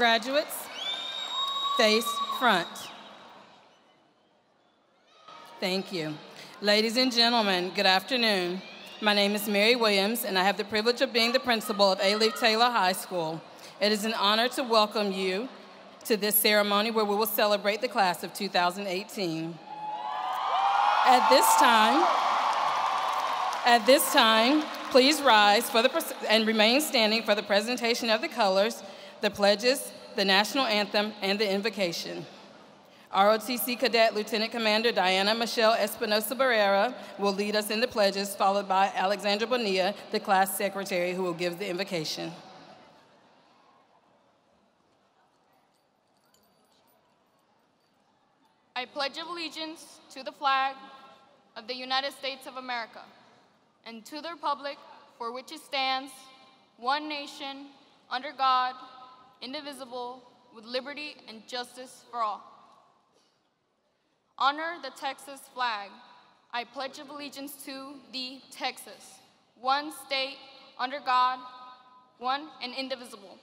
Graduates, face front. Thank you. Ladies and gentlemen, good afternoon. My name is Mary Williams, and I have the privilege of being the principal of Alief Taylor High School. It is an honor to welcome you to this ceremony where we will celebrate the class of 2018. At this time, please rise and remain standing for the presentation of the colors, the pledges, the national anthem, and the invocation. ROTC Cadet Lieutenant Commander Diana Michelle Espinosa Barrera will lead us in the pledges, followed by Alexandra Bonilla, the class secretary, who will give the invocation. I pledge allegiance to the flag of the United States of America and to the republic for which it stands, one nation, under God, indivisible, with liberty and justice for all. Honor the Texas flag. I pledge allegiance to the Texas, one state, under God, one and indivisible.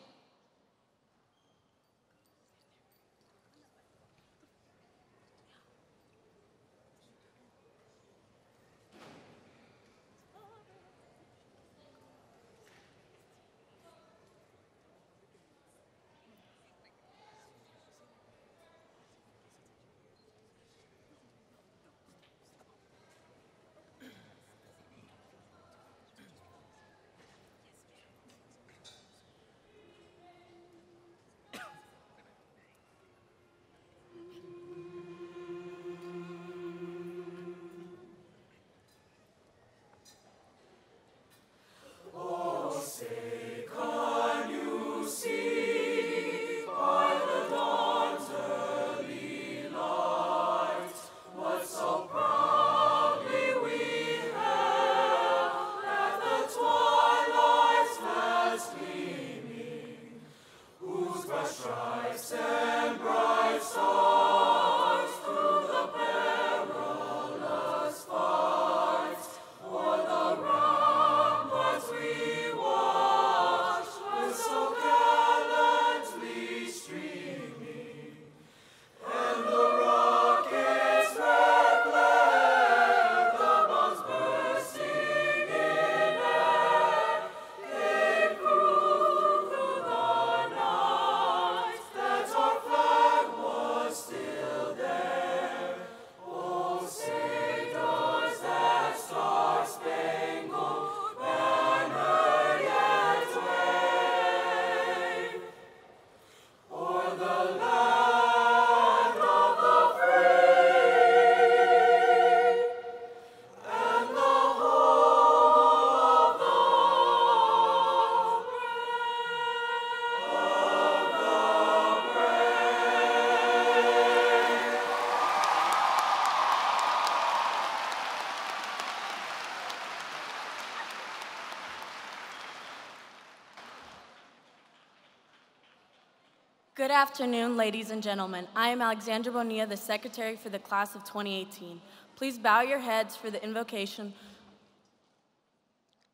Good afternoon, ladies and gentlemen. I am Alexandra Bonilla, the secretary for the class of 2018. Please bow your heads for the invocation.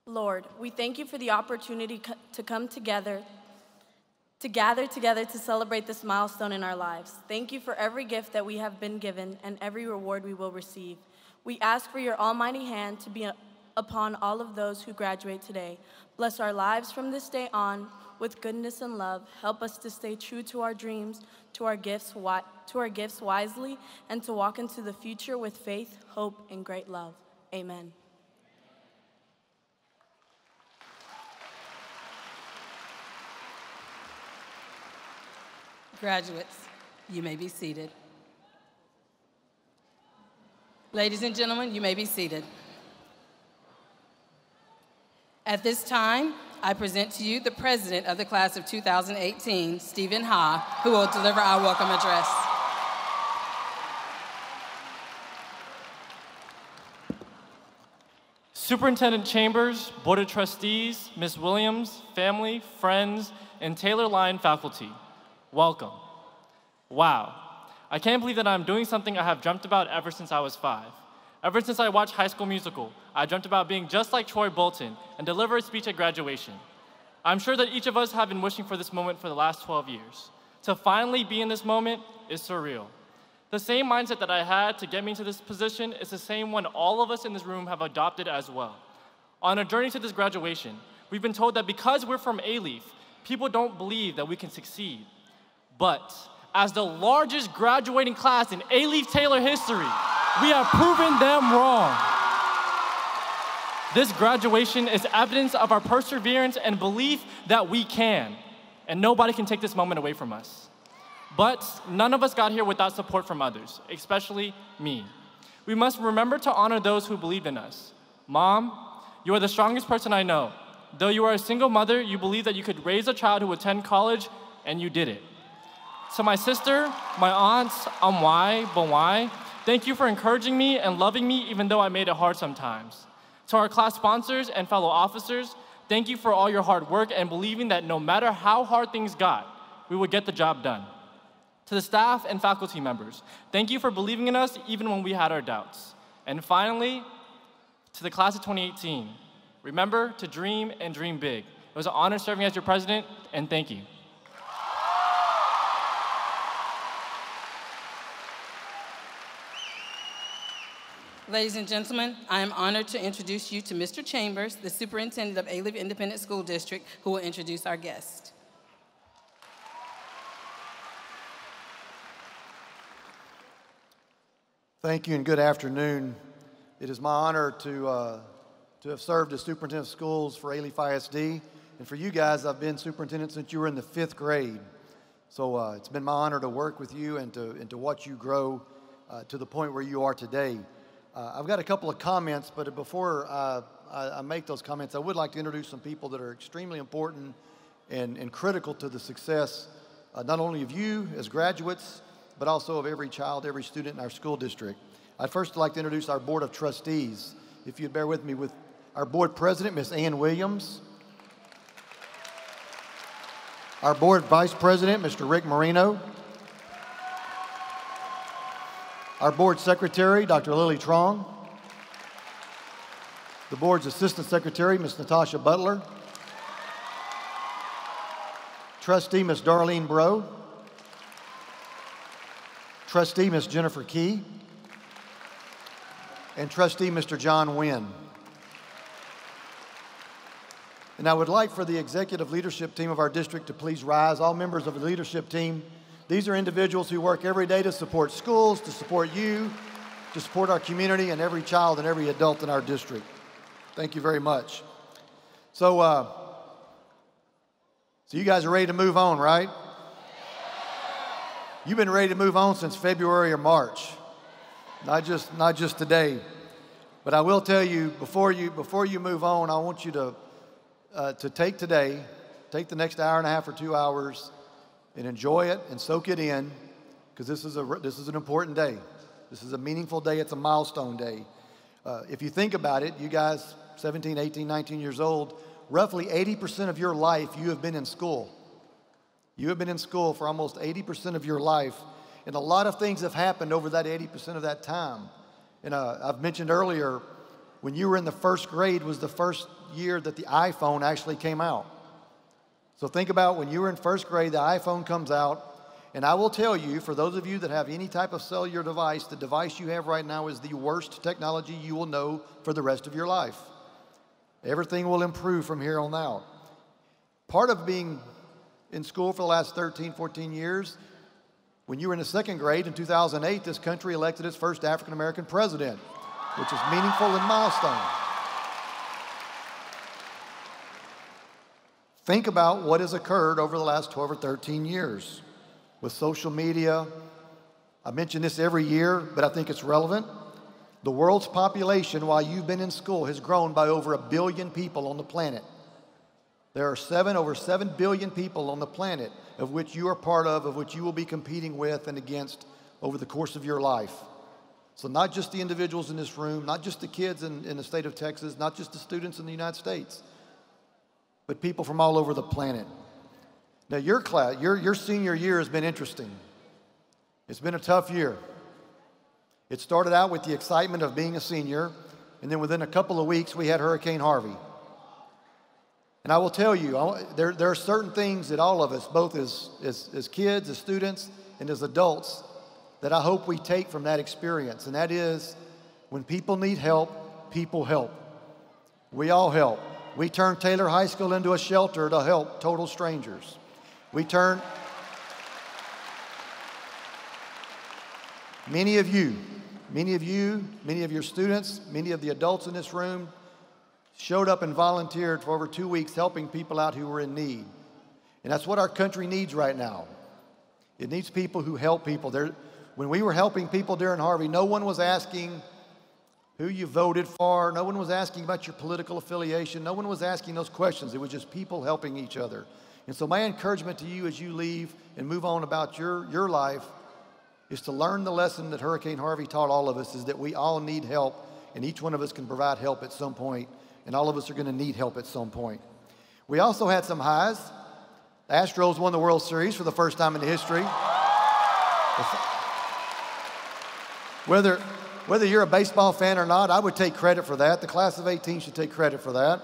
Lord, we thank you for the opportunity to come together, to gather together to celebrate this milestone in our lives. Thank you for every gift that we have been given and every reward we will receive. We ask for your almighty hand to be upon all of those who graduate today. Bless our lives from this day on with goodness and love. Help us to stay true to our dreams, to our gifts wisely, and to walk into the future with faith, hope, and great love. Amen. Graduates, you may be seated. Ladies and gentlemen, you may be seated. At this time, I present to you the president of the class of 2018, Stephen Ha, who will deliver our welcome address. Superintendent Chambers, Board of Trustees, Ms. Williams, family, friends, and Taylor Line faculty, welcome. Wow, I can't believe that I'm doing something I have dreamt about ever since I was 5. Ever since I watched High School Musical, I dreamt about being just like Troy Bolton and deliver a speech at graduation. I'm sure that each of us have been wishing for this moment for the last 12 years. To finally be in this moment is surreal. The same mindset that I had to get me to this position is the same one all of us in this room have adopted as well. On our journey to this graduation, we've been told that because we're from Alief, people don't believe that we can succeed. But as the largest graduating class in Alief Taylor history, we have proven them wrong. This graduation is evidence of our perseverance and belief that we can, and nobody can take this moment away from us. But none of us got here without support from others, especially me. We must remember to honor those who believed in us. Mom, you are the strongest person I know. Though you are a single mother, you believe that you could raise a child who would attend college, and you did it. To my sister, my aunts, why, but why, thank you for encouraging me and loving me even though I made it hard sometimes. To our class sponsors and fellow officers, thank you for all your hard work and believing that no matter how hard things got, we would get the job done. To the staff and faculty members, thank you for believing in us even when we had our doubts. And finally, to the class of 2018, remember to dream and dream big. It was an honor serving as your president, and thank you. Ladies and gentlemen, I am honored to introduce you to Mr. Chambers, the superintendent of Alief Independent School District, who will introduce our guest. Thank you and good afternoon. It is my honor to have served as superintendent of schools for Alief ISD. And for you guys, I've been superintendent since you were in the 5th grade. So it's been my honor to work with you and to watch you grow to the point where you are today. I've got a couple of comments, but before I make those comments, I would like to introduce some people that are extremely important and critical to the success, not only of you as graduates, but also of every child, every student in our school district. I'd first like to introduce our Board of Trustees. If you'd bear with me, with our Board President, Ms. Ann Williams. Our Board Vice President, Mr. Rick Marino. Our Board Secretary, Dr. Lily Trong. The Board's Assistant Secretary, Ms. Natasha Butler. Trustee, Ms. Darlene Bro. Trustee, Ms. Jennifer Key. And Trustee, Mr. John Wynn. And I would like for the executive leadership team of our district to please rise. All members of the leadership team, these are individuals who work every day to support schools, to support you, to support our community and every child and every adult in our district. Thank you very much. So you guys are ready to move on, right? You've been ready to move on since February or March, not just today. But I will tell you, before you move on, I want you to take today, take the next hour and a half or 2 hours, and enjoy it and soak it in, because this is an important day. This is a meaningful day. It's a milestone day. If you think about it, you guys, 17, 18, 19 years old, roughly 80% of your life you have been in school. You have been in school for almost 80% of your life, and a lot of things have happened over that 80% of that time. And I've mentioned earlier, when you were in the 1st grade was the first year that the iPhone actually came out. So think about when you were in 1st grade, the iPhone comes out, and I will tell you, for those of you that have any type of cellular device, the device you have right now is the worst technology you will know for the rest of your life. Everything will improve from here on out. Part of being in school for the last 13, 14 years, when you were in the 2nd grade in 2008, this country elected its first African-American president, which is meaningful and milestone. Think about what has occurred over the last 12 or 13 years with social media. I mention this every year, but I think it's relevant. The world's population, while you've been in school, has grown by over 1 billion people on the planet. There are over 7 billion people on the planet, of which you are part of which you will be competing with and against over the course of your life. So not just the individuals in this room, not just the kids in the state of Texas, not just the students in the United States, but people from all over the planet. Now your class, your senior year has been interesting. It's been a tough year. It started out with the excitement of being a senior, and then within a couple of weeks we had Hurricane Harvey. And I will tell you, there are certain things that all of us, both as kids, as students, and as adults, that I hope we take from that experience. And that is, when people need help, people help. We all help. We turned Taylor High School into a shelter to help total strangers. Many of your students, many of the adults in this room showed up and volunteered for over 2 weeks helping people out who were in need. And that's what our country needs right now. It needs people who help people. When we were helping people during Harvey, no one was asking who you voted for. No one was asking about your political affiliation. No one was asking those questions. It was just people helping each other. And so my encouragement to you as you leave and move on about your life is to learn the lesson that Hurricane Harvey taught all of us, is that we all need help, and each one of us can provide help at some point, and all of us are going to need help at some point. We also had some highs. The Astros won the World Series for the first time in history. Whether you're a baseball fan or not, I would take credit for that. The class of 18 should take credit for that.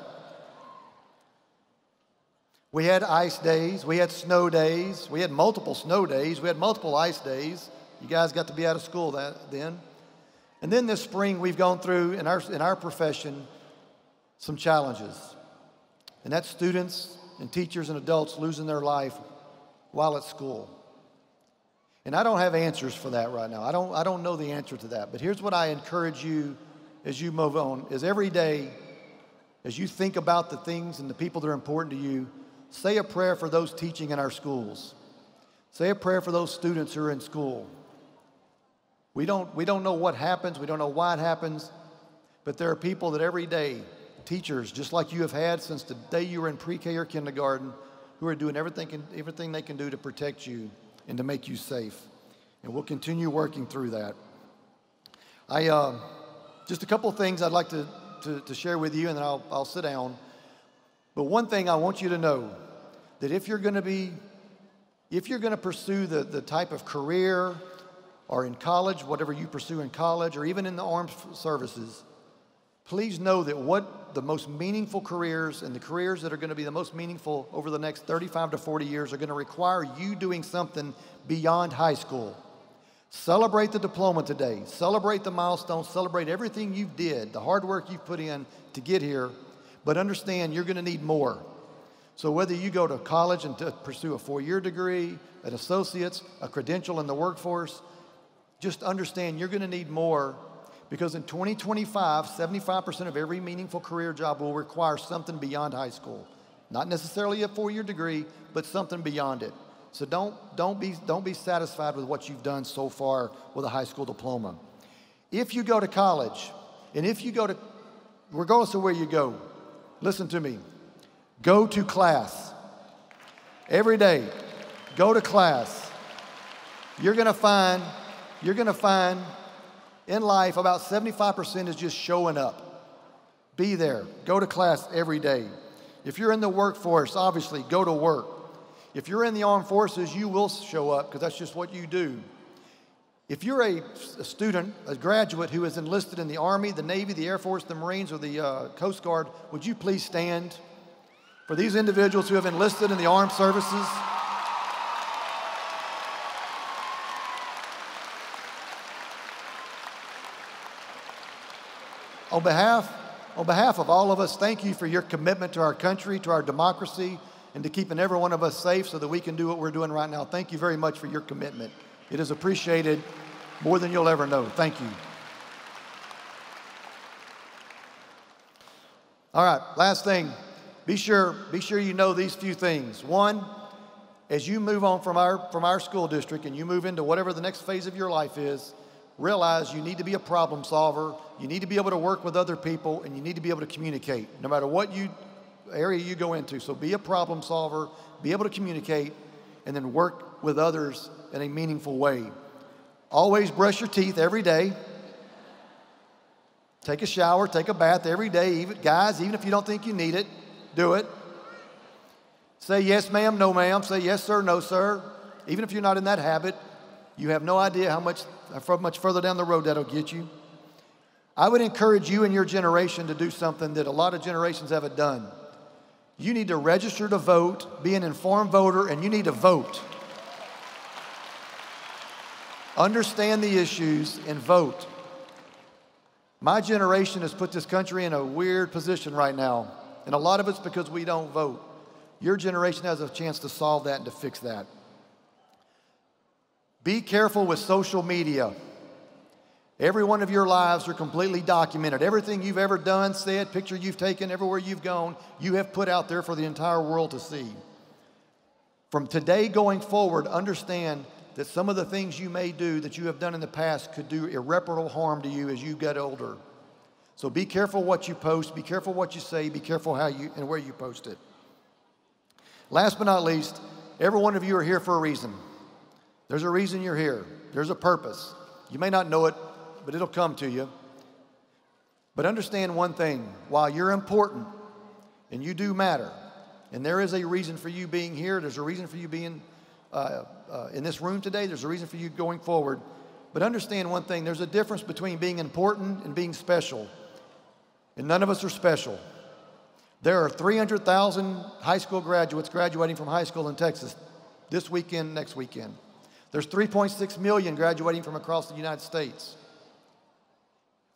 We had ice days. We had snow days. We had multiple snow days. We had multiple ice days. You guys got to be out of school then. And then this spring, we've gone through, in our profession, some challenges. And that's students and teachers and adults losing their life while at school. And I don't have answers for that right now. I don't know the answer to that. But here's what I encourage you as you move on, is every day, as you think about the things and the people that are important to you, say a prayer for those teaching in our schools. Say a prayer for those students who are in school. We don't know what happens. We don't know why it happens. But there are people that every day, teachers, just like you have had since the day you were in pre-K or kindergarten, who are doing everything they can do to protect you and to make you safe. And we'll continue working through that. Just a couple of things I'd like to share with you, and then I'll sit down. But one thing I want you to know, that if you're going to pursue the type of career, or in college, whatever you pursue in college, or even in the armed services, please know that what the most meaningful careers and the careers that are going to be the most meaningful over the next 35 to 40 years are going to require you doing something beyond high school. Celebrate the diploma today. Celebrate the milestones. Celebrate everything you did, the hard work you've put in to get here. But understand you're going to need more. So whether you go to college and to pursue a 4-year degree, an associate's, a credential in the workforce, just understand you're going to need more, because in 2025, 75% of every meaningful career job will require something beyond high school. Not necessarily a 4-year degree, but something beyond it. So don't be satisfied with what you've done so far with a high school diploma. If you go to college, and regardless of where you go, listen to me, go to class. Every day, go to class. You're going to find in life about 75% is just showing up. Be there. Go to class every day. If you're in the workforce, obviously, go to work. If you're in the armed forces, you will show up, because that's just what you do. If you're a student, a graduate who is enlisted in the Army, the Navy, the Air Force, the Marines, or the Coast Guard, would you please stand for these individuals who have enlisted in the armed services? On behalf of all of us, thank you for your commitment to our country, to our democracy, and to keeping every one of us safe so that we can do what we're doing right now. Thank you very much for your commitment. It is appreciated more than you'll ever know. Thank you. All right, last thing. Be sure you know these few things. One, as you move on from our school district and you move into whatever the next phase of your life is, realize you need to be a problem solver. You need to be able to work with other people, and you need to be able to communicate no matter what area you go into. So be a problem solver, be able to communicate, and then work with others in a meaningful way. Always brush your teeth every day. Take a shower, take a bath every day. Guys, even if you don't think you need it, do it. Say yes, ma'am, no, ma'am. Say yes, sir, no, sir. Even if you're not in that habit, you have no idea how much further down the road that'll get you. I would encourage you and your generation to do something that a lot of generations haven't done. You need to register to vote, be an informed voter, and you need to vote. Understand the issues and vote. My generation has put this country in a weird position right now, and a lot of it's because we don't vote. Your generation has a chance to solve that and to fix that. Be careful with social media. Every one of your lives are completely documented. Everything you've ever done, said, picture you've taken, everywhere you've gone, you have put out there for the entire world to see. From today going forward, understand that some of the things you may do that you have done in the past could do irreparable harm to you as you get older. So be careful what you post, be careful what you say, be careful how you and where you post it. Last but not least, every one of you are here for a reason. There's a reason you're here. There's a purpose. You may not know it, but it'll come to you. But understand one thing, while you're important and you do matter, and there is a reason for you being here, there's a reason for you being in this room today, there's a reason for you going forward. But understand one thing, there's a difference between being important and being special. And none of us are special. There are 300,000 high school graduates graduating from high school in Texas this weekend, next weekend. There's 3.6 million graduating from across the United States.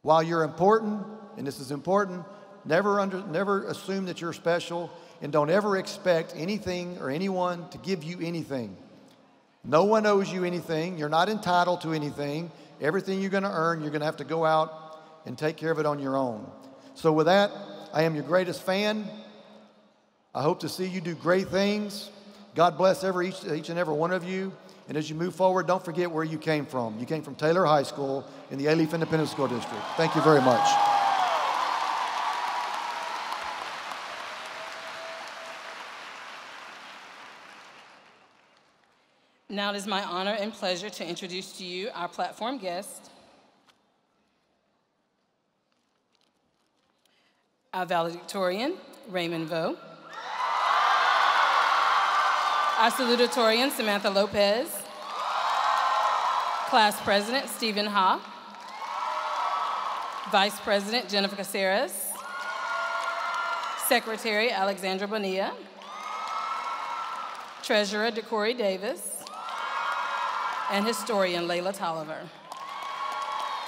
While you're important, and this is important, never assume that you're special, and don't ever expect anything or anyone to give you anything. No one owes you anything. You're not entitled to anything. Everything you're going to earn, you're going to have to go out and take care of it on your own. So with that, I am your greatest fan. I hope to see you do great things. God bless each and every one of you. And as you move forward, don't forget where you came from. You came from Taylor High School in the Alief Independent School District. Thank you very much. Now it is my honor and pleasure to introduce to you our platform guest, our valedictorian, Raymond Vo, our salutatorian, Samantha Lopez, class president, Stephen Ha, vice president, Jennifer Caceres, secretary, Alexandra Bonilla, treasurer, DeCorey Davis, and historian, Layla Tolliver.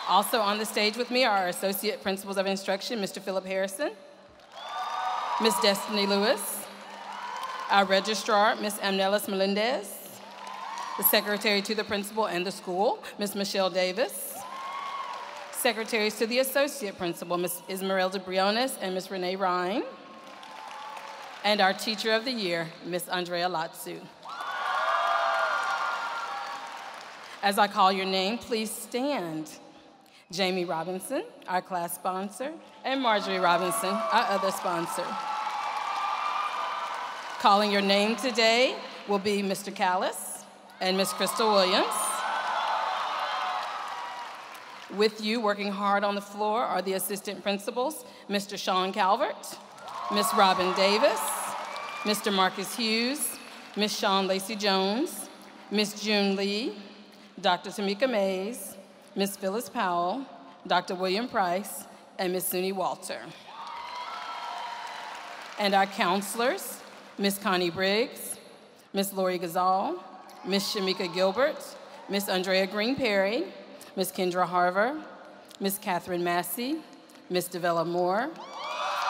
Also on the stage with me are our associate principals of instruction, Mr. Philip Harrison, Ms. Destiny Lewis, our registrar, Ms. Amnelis Melendez, the secretary to the principal and the school, Ms. Michelle Davis, secretaries to the associate principal, Ms. Esmeralda Briones and Ms. Renee Ryan, and our teacher of the year, Ms. Andrea Latsu. As I call your name, please stand. Jamie Robinson, our class sponsor, and Marjorie Robinson, our other sponsor. Calling your name today will be Mr. Callis and Ms. Crystal Williams. With you, working hard on the floor, are the assistant principals, Mr. Sean Calvert, Ms. Robin Davis, Mr. Marcus Hughes, Ms. Sean Lacey Jones, Ms. June Lee, Dr. Tamika Mays, Ms. Phyllis Powell, Dr. William Price, and Ms. Suni Walter. And our counselors, Ms. Connie Briggs, Ms. Lori Gazal, Ms. Shamika Gilbert, Ms. Andrea Green Perry, Ms. Kendra Harver, Ms. Catherine Massey, Ms. Devella Moore,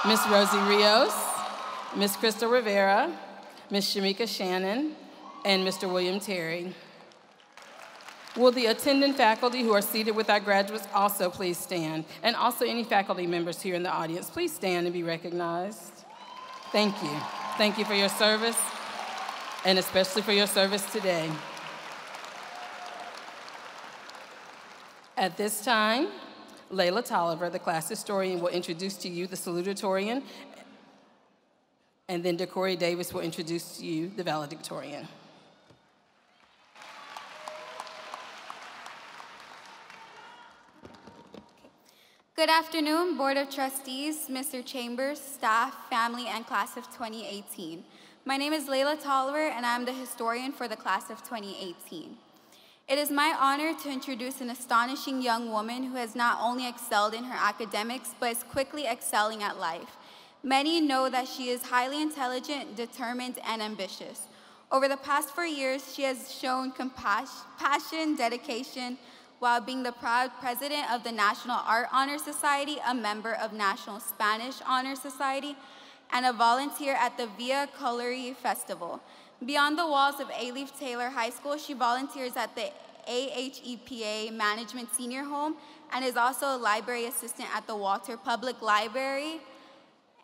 Ms. Rosie Rios, Ms. Crystal Rivera, Ms. Shamika Shannon, and Mr. William Terry. Will the attending faculty who are seated with our graduates also please stand? And also any faculty members here in the audience, please stand and be recognized. Thank you. Thank you for your service, and especially for your service today. At this time, Layla Tolliver, the class historian, will introduce to you the salutatorian, and then DeCorey Davis will introduce to you the valedictorian. Good afternoon, Board of Trustees, Mr. Chambers, staff, family, and class of 2018. My name is Layla Tolliver, and I'm the historian for the class of 2018. It is my honor to introduce an astonishing young woman who has not only excelled in her academics, but is quickly excelling at life. Many know that she is highly intelligent, determined, and ambitious. Over the past 4 years, she has shown passion, dedication, while being the proud president of the National Art Honor Society, a member of National Spanish Honor Society, and a volunteer at the Via Colory Festival. Beyond the walls of Alief Taylor High School, she volunteers at the AHEPA Management Senior Home and is also a library assistant at the Walter Public Library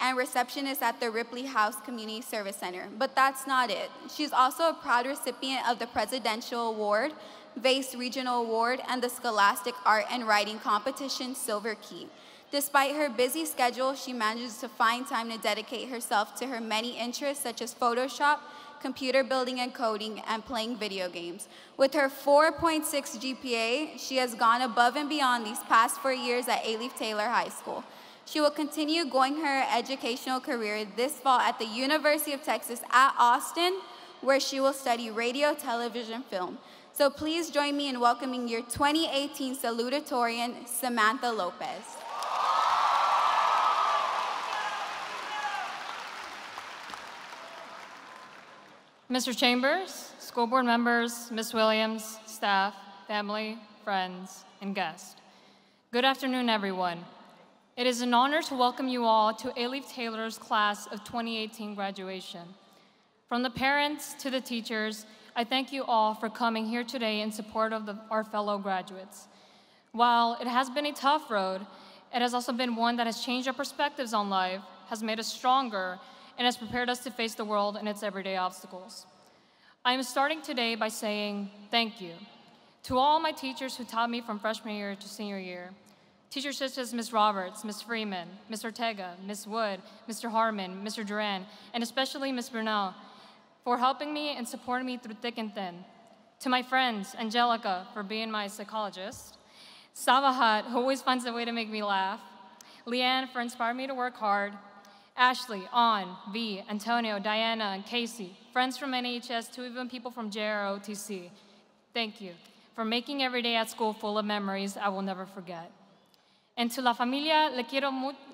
and receptionist at the Ripley House Community Service Center. But that's not it. She's also a proud recipient of the Presidential Award, Vase Regional Award, and the Scholastic Art and Writing Competition Silver Key. Despite her busy schedule, she manages to find time to dedicate herself to her many interests such as Photoshop, computer building and coding, and playing video games. With her 4.6 GPA, she has gone above and beyond these past 4 years at Alief Taylor High School. She will continue going her educational career this fall at the University of Texas at Austin, where she will study radio, television, film. So please join me in welcoming your 2018 Salutatorian, Samantha Lopez. Mr. Chambers, school board members, Ms. Williams, staff, family, friends, and guests. Good afternoon, everyone. It is an honor to welcome you all to Alief Taylor's class of 2018 graduation. From the parents to the teachers, I thank you all for coming here today in support of our fellow graduates. While it has been a tough road, it has also been one that has changed our perspectives on life, has made us stronger, and has prepared us to face the world and its everyday obstacles. I am starting today by saying thank you to all my teachers who taught me from freshman year to senior year. Teachers such as Ms. Roberts, Ms. Freeman, Ms. Ortega, Ms. Wood, Mr. Harmon, Mr. Duran, and especially Ms. Brunel for helping me and supporting me through thick and thin. To my friends, Angelica for being my psychologist, Sabahat, who always finds a way to make me laugh, Leanne for inspiring me to work hard, Ashley, An, V, Antonio, Diana, and Casey, friends from NHS to even people from JROTC. Thank you for making every day at school full of memories I will never forget. And to la familia,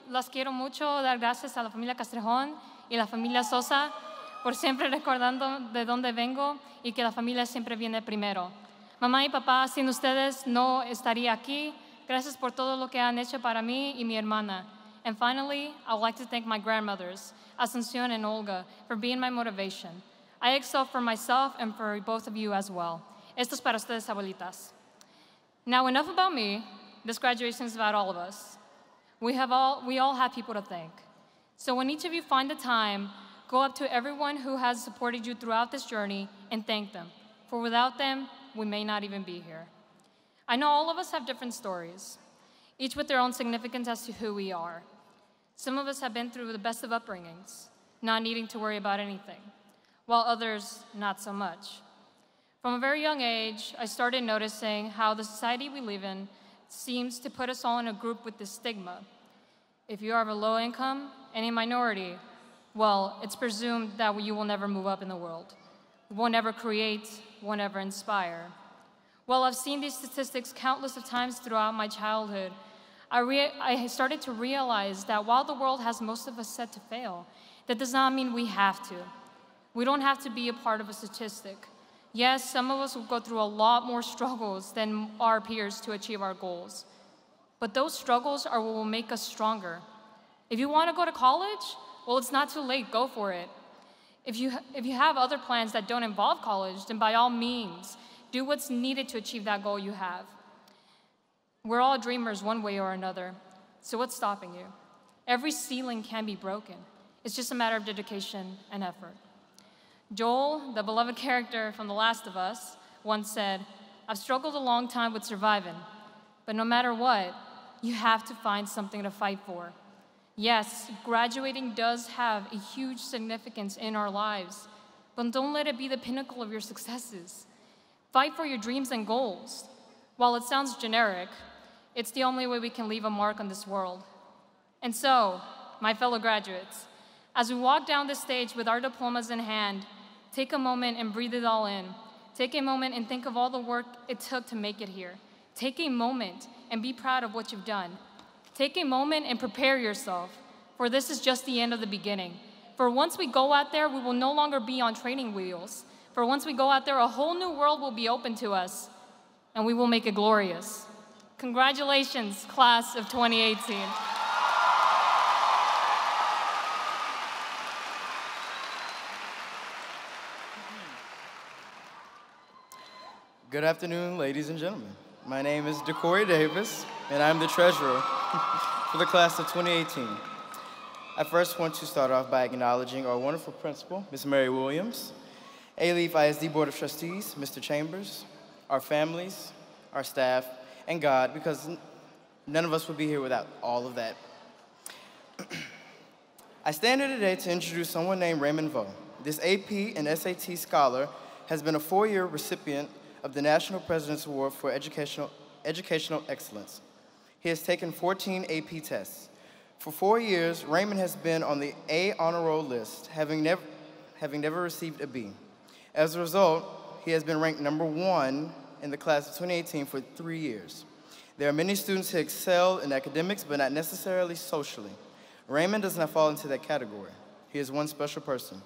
las quiero mucho dar gracias a la familia Castrejón y la familia Sosa por siempre recordando de dónde vengo y que la familia siempre viene primero. Mamá y papá, sin ustedes no estaría aquí. Gracias por todo lo que han hecho para mí y mi hermana. And finally, I would like to thank my grandmothers, Asuncion and Olga, for being my motivation. I excel for myself and for both of you as well. Esto es para ustedes, abuelitas. Now, enough about me. This graduation is about all of us. We all have people to thank. So when each of you find the time, go up to everyone who has supported you throughout this journey and thank them. For without them, we may not even be here. I know all of us have different stories, each with their own significance as to who we are. Some of us have been through the best of upbringings, not needing to worry about anything, while others, not so much. From a very young age, I started noticing how the society we live in seems to put us all in a group with this stigma. If you are of a low income and a minority, well, it's presumed that you will never move up in the world, won't ever create, won't ever inspire. Well, I've seen these statistics countless of times throughout my childhood. I started to realize that while the world has most of us set to fail, that does not mean we have to. We don't have to be a part of a statistic. Yes, some of us will go through a lot more struggles than our peers to achieve our goals. But those struggles are what will make us stronger. If you want to go to college, well, it's not too late, go for it. If you have other plans that don't involve college, then by all means, do what's needed to achieve that goal you have. We're all dreamers one way or another, so what's stopping you? Every ceiling can be broken. It's just a matter of dedication and effort. Joel, the beloved character from The Last of Us, once said, "I've struggled a long time with surviving, but no matter what, you have to find something to fight for." Yes, graduating does have a huge significance in our lives, but don't let it be the pinnacle of your successes. Fight for your dreams and goals. While it sounds generic, it's the only way we can leave a mark on this world. And so, my fellow graduates, as we walk down this stage with our diplomas in hand, take a moment and breathe it all in. Take a moment and think of all the work it took to make it here. Take a moment and be proud of what you've done. Take a moment and prepare yourself for this is just the end of the beginning. For once we go out there, we will no longer be on training wheels. For once we go out there, a whole new world will be open to us, and we will make it glorious. Congratulations, class of 2018. Good afternoon, ladies and gentlemen. My name is DeCory Davis, and I'm the treasurer for the class of 2018. I first want to start off by acknowledging our wonderful principal, Ms. Mary Williams, Alief ISD Board of Trustees, Mr. Chambers, our families, our staff, and God, because none of us would be here without all of that. I stand here today to introduce someone named Raymond Vo. This AP and SAT scholar has been a 4-year recipient of the National President's Award for Educational Excellence. He has taken 14 AP tests. For 4 years, Raymond has been on the A honor roll list, having never received a B. As a result, he has been ranked #1 in the class of 2018 for 3 years. There are many students who excel in academics, but not necessarily socially. Raymond does not fall into that category. He is one special person.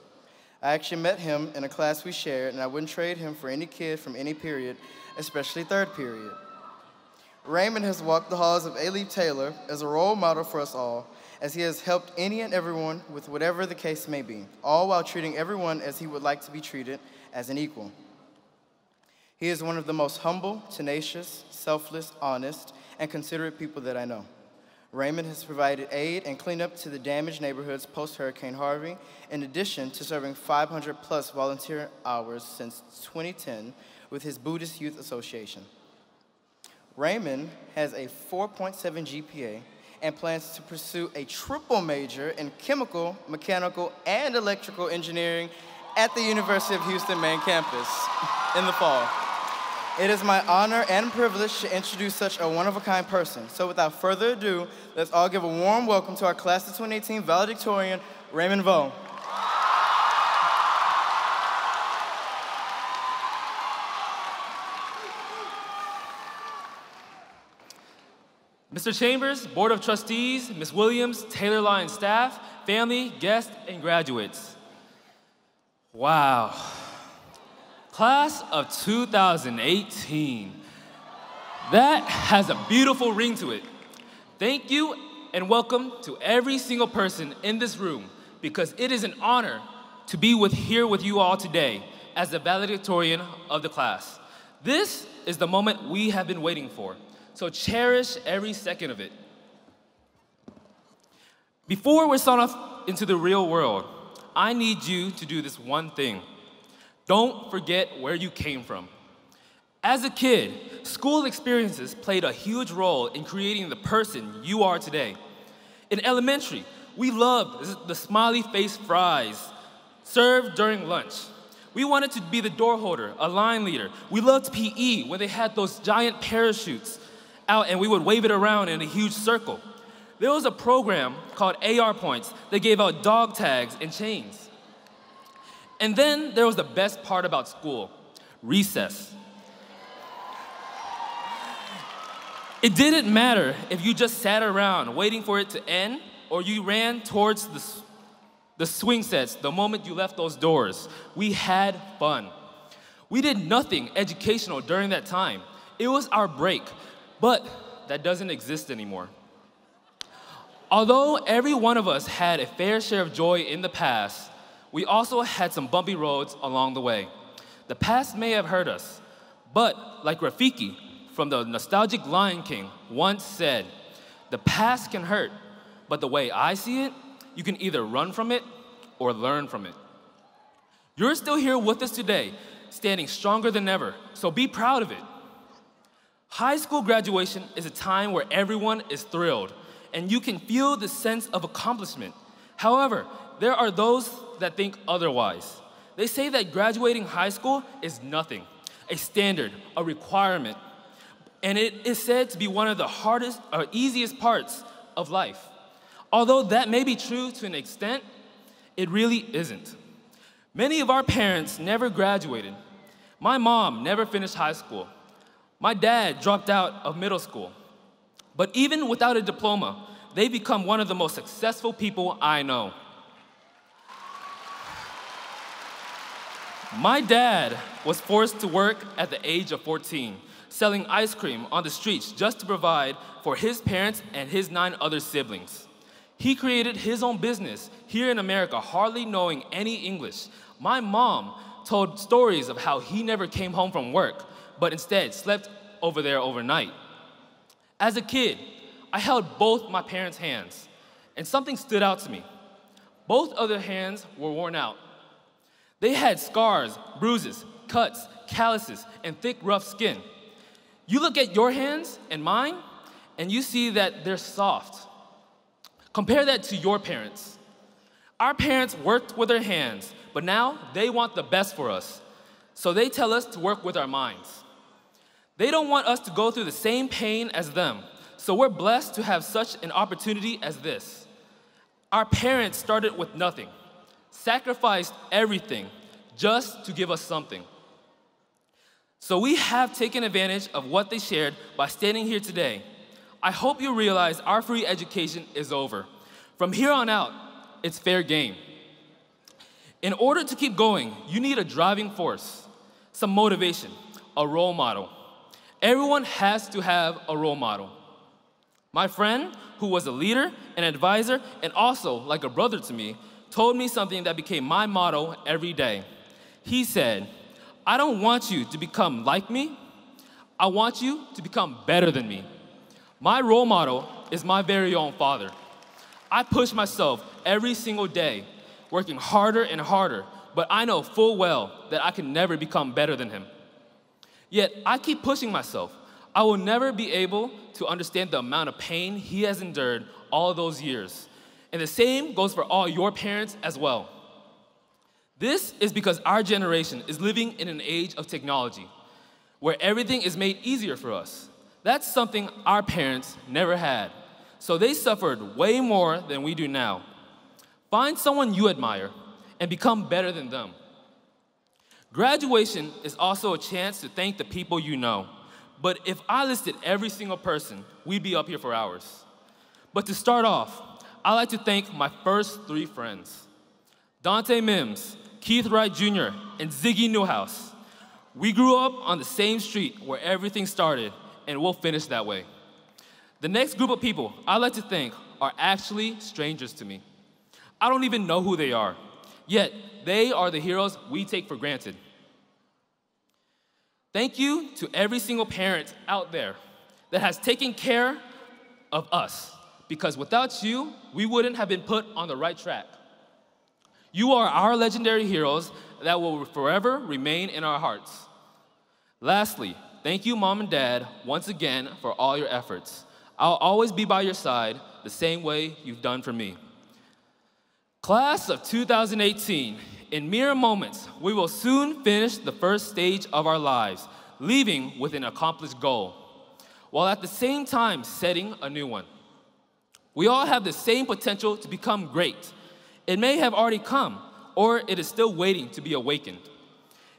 I actually met him in a class we shared, and I wouldn't trade him for any kid from any period, especially third period. Raymond has walked the halls of Alief Taylor as a role model for us all, as he has helped any and everyone with whatever the case may be, all while treating everyone as he would like to be treated, as an equal. He is one of the most humble, tenacious, selfless, honest, and considerate people that I know. Raymond has provided aid and cleanup to the damaged neighborhoods post-Hurricane Harvey, in addition to serving 500+ volunteer hours since 2010 with his Buddhist Youth Association. Raymond has a 4.7 GPA and plans to pursue a triple major in chemical, mechanical, and electrical engineering at the University of Houston main campus in the fall. It is my honor and privilege to introduce such a one-of-a-kind person. So without further ado, let's all give a warm welcome to our class of 2018 valedictorian, Raymond Vo. Mr. Chambers, Board of Trustees, Ms. Williams, Taylor Line staff, family, guests, and graduates. Wow. Class of 2018. That has a beautiful ring to it. Thank you and welcome to every single person in this room, because it is an honor to be here with you all today as the valedictorian of the class. This is the moment we have been waiting for. So cherish every second of it. Before we're sent off into the real world, I need you to do this one thing. Don't forget where you came from. As a kid, school experiences played a huge role in creating the person you are today. In elementary, we loved the smiley face fries served during lunch. We wanted to be the door holder, a line leader. We loved PE when they had those giant parachutes out and we would wave it around in a huge circle. There was a program called AR Points that gave out dog tags and chains. And then there was the best part about school, recess. It didn't matter if you just sat around waiting for it to end or you ran towards the swing sets the moment you left those doors. We had fun. We did nothing educational during that time. It was our break, but that doesn't exist anymore. Although every one of us had a fair share of joy in the past, we also had some bumpy roads along the way. The past may have hurt us, but like Rafiki from the nostalgic Lion King once said, the past can hurt, but the way I see it, you can either run from it or learn from it. You're still here with us today, standing stronger than ever, so be proud of it. High school graduation is a time where everyone is thrilled, and you can feel the sense of accomplishment. However, there are those that think otherwise. They say that graduating high school is nothing, a standard, a requirement, and it is said to be one of the hardest or easiest parts of life. Although that may be true to an extent, it really isn't. Many of our parents never graduated. My mom never finished high school. My dad dropped out of middle school. But even without a diploma, they've become one of the most successful people I know. My dad was forced to work at the age of 14, selling ice cream on the streets just to provide for his parents and his 9 other siblings. He created his own business here in America, hardly knowing any English. My mom told stories of how he never came home from work, but instead slept over there overnight. As a kid, I held both my parents' hands, and something stood out to me. Both of their hands were worn out. They had scars, bruises, cuts, calluses, and thick, rough skin. You look at your hands and mine, and you see that they're soft. Compare that to your parents. Our parents worked with their hands, but now they want the best for us. So they tell us to work with our minds. They don't want us to go through the same pain as them. So we're blessed to have such an opportunity as this. Our parents started with nothing, sacrificed everything just to give us something. So we have taken advantage of what they shared by standing here today. I hope you realize our free education is over. From here on out, it's fair game. In order to keep going, you need a driving force, some motivation, a role model. Everyone has to have a role model. My friend, who was a leader, an advisor, and also like a brother to me, told me something that became my motto every day. He said, I don't want you to become like me. I want you to become better than me. My role model is my very own father. I push myself every single day, working harder and harder, but I know full well that I can never become better than him. Yet I keep pushing myself. I will never be able to understand the amount of pain he has endured all those years. And the same goes for all your parents as well. This is because our generation is living in an age of technology, where everything is made easier for us. That's something our parents never had. So they suffered way more than we do now. Find someone you admire and become better than them. Graduation is also a chance to thank the people you know. But if I listed every single person, we'd be up here for hours. But to start off, I'd like to thank my first 3 friends, Dante Mims, Keith Wright Jr., and Ziggy Newhouse. We grew up on the same street where everything started, and we'll finish that way. The next group of people I'd like to thank are actually strangers to me. I don't even know who they are, yet they are the heroes we take for granted. Thank you to every single parent out there that has taken care of us, because without you, we wouldn't have been put on the right track. You are our legendary heroes that will forever remain in our hearts. Lastly, thank you, Mom and Dad, once again for all your efforts. I'll always be by your side the same way you've done for me. Class of 2018, in mere moments, we will soon finish the first stage of our lives, leaving with an accomplished goal, while at the same time setting a new one. We all have the same potential to become great. It may have already come, or it is still waiting to be awakened.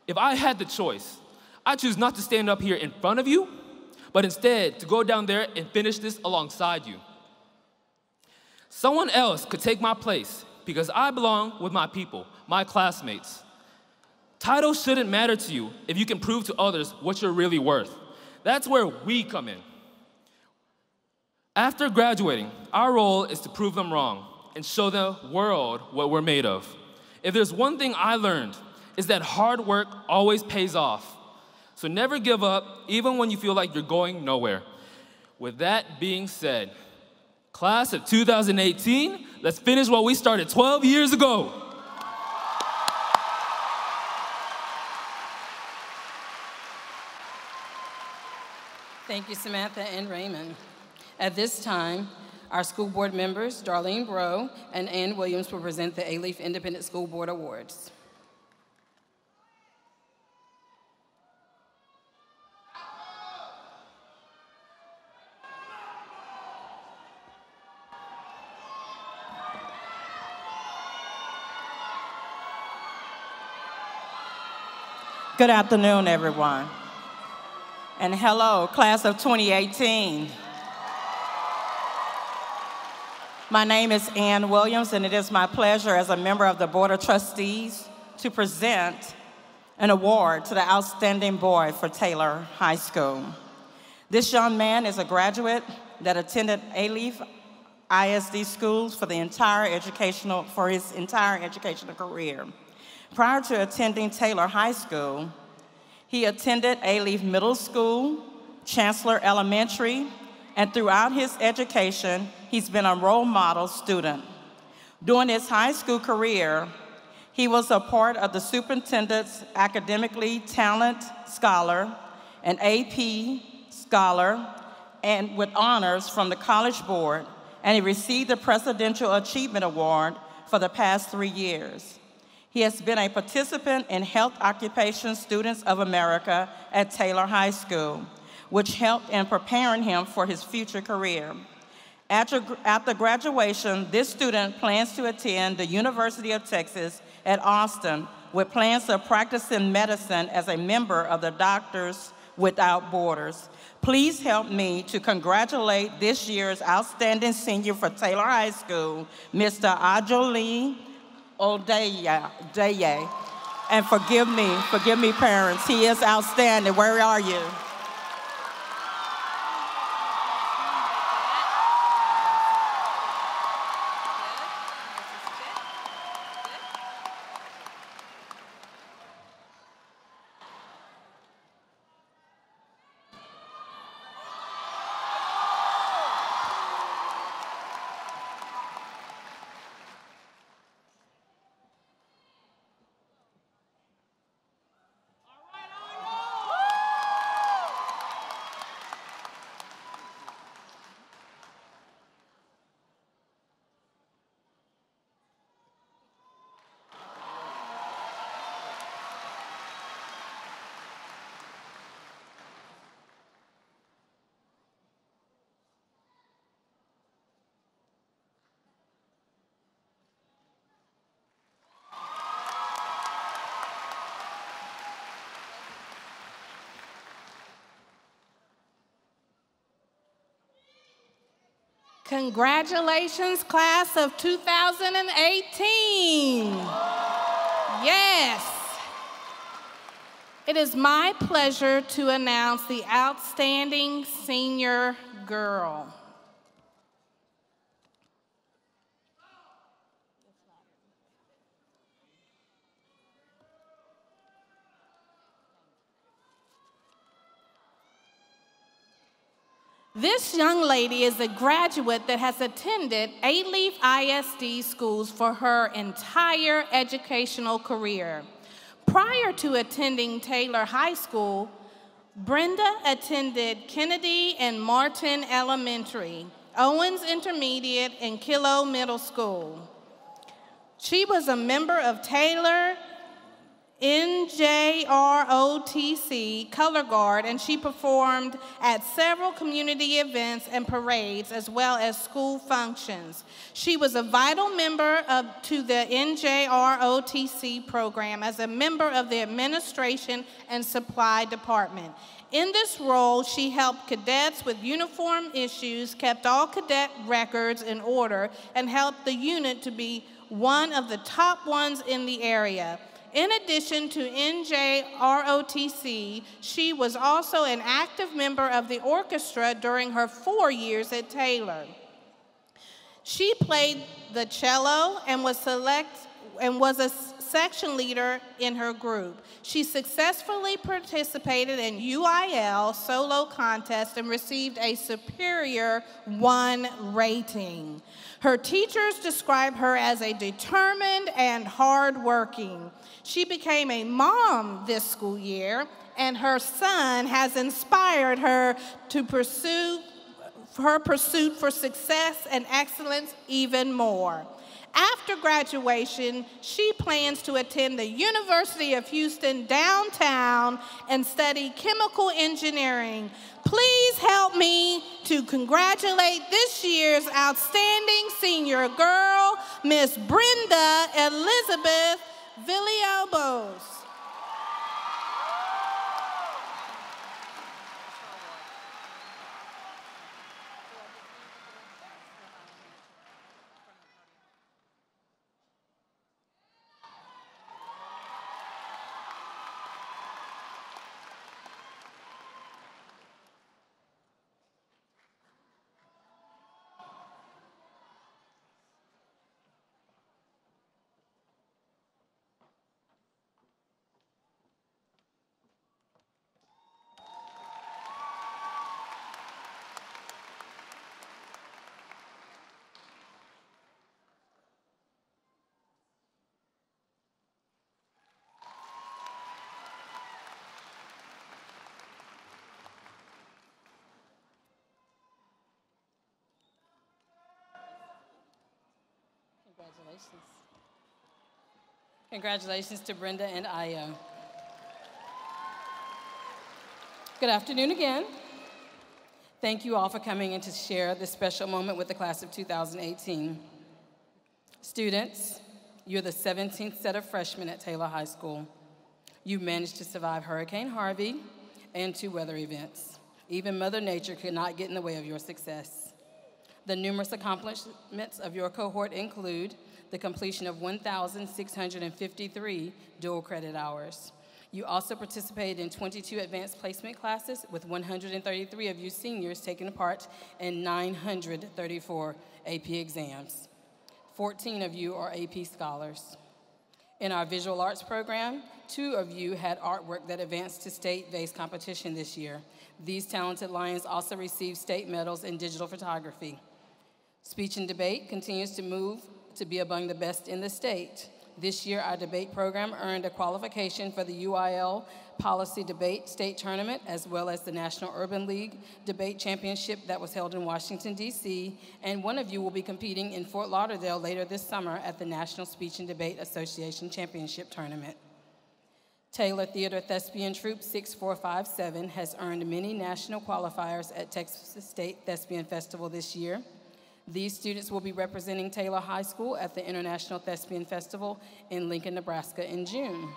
If I had the choice, I choose not to stand up here in front of you, but instead to go down there and finish this alongside you. Someone else could take my place because I belong with my people, my classmates. Titles shouldn't matter to you if you can prove to others what you're really worth. That's where we come in. After graduating, our role is to prove them wrong and show the world what we're made of. If there's one thing I learned, is that hard work always pays off. So never give up, even when you feel like you're going nowhere. With that being said, class of 2018, let's finish what we started 12 years ago. Thank you, Samantha and Raymond. At this time, our school board members, Darlene Breaux and Ann Williams, will present the Alief Independent School Board Awards. Good afternoon, everyone. And hello, class of 2018. My name is Ann Williams, and it is my pleasure as a member of the Board of Trustees to present an award to the outstanding boy for Taylor High School. This young man is a graduate that attended Alief ISD schools for his entire educational career. Prior to attending Taylor High School, he attended Alief Middle School, Chancellor Elementary, and throughout his education, he's been a role model student. During his high school career, he was a part of the superintendent's academically talent scholar, an AP scholar, and with honors from the College Board, and he received the Presidential Achievement Award for the past 3 years. He has been a participant in Health Occupation Students of America at Taylor High School, which helped in preparing him for his future career. After graduation, this student plans to attend the University of Texas at Austin with plans of practicing medicine as a member of the Doctors Without Borders. Please help me to congratulate this year's outstanding senior for Taylor High School, Mr. Ajoli Odeye. And forgive me, parents, he is outstanding. Where are you? Congratulations, class of 2018. Yes. It is my pleasure to announce the outstanding senior girl. This young lady is a graduate that has attended Alief ISD schools for her entire educational career. Prior to attending Taylor High School, Brenda attended Kennedy and Martin Elementary, Owens Intermediate, and Kilo Middle School. She was a member of Taylor NJROTC Color Guard, and she performed at several community events and parades, as well as school functions. She was a vital member to the NJROTC program as a member of the Administration and Supply Department. In this role, she helped cadets with uniform issues, kept all cadet records in order, and helped the unit to be one of the top ones in the area. In addition to NJROTC, she was also an active member of the orchestra during her 4 years at Taylor. She played the cello and was a section leader in her group. She successfully participated in UIL solo contest and received a Superior 1 rating. Her teachers describe her as a determined and hardworking. She became a mom this school year, and her son has inspired her to pursue her pursuit for success and excellence even more. After graduation, she plans to attend the University of Houston downtown and study chemical engineering. Please help me to congratulate this year's outstanding senior girl, Miss Brenda Elizabeth Villalobos. Congratulations. Congratulations to Brenda and Io. Good afternoon again. Thank you all for coming in to share this special moment with the class of 2018. Students, you're the 17th set of freshmen at Taylor High School. You managed to survive Hurricane Harvey and 2 weather events. Even Mother Nature could not get in the way of your success. The numerous accomplishments of your cohort include the completion of 1,653 dual credit hours. You also participated in 22 advanced placement classes, with 133 of you seniors taking part in 934 AP exams. 14 of you are AP scholars. In our visual arts program, 2 of you had artwork that advanced to state-based competition this year. These talented Lions also received state medals in digital photography. Speech and debate continues to move to be among the best in the state. This year, our debate program earned a qualification for the UIL Policy Debate State Tournament, as well as the National Urban League Debate Championship that was held in Washington, D.C., and one of you will be competing in Fort Lauderdale later this summer at the National Speech and Debate Association Championship Tournament. Taylor Theater Thespian Troupe 6457 has earned many national qualifiers at Texas State Thespian Festival this year. These students will be representing Taylor High School at the International Thespian Festival in Lincoln, Nebraska in June.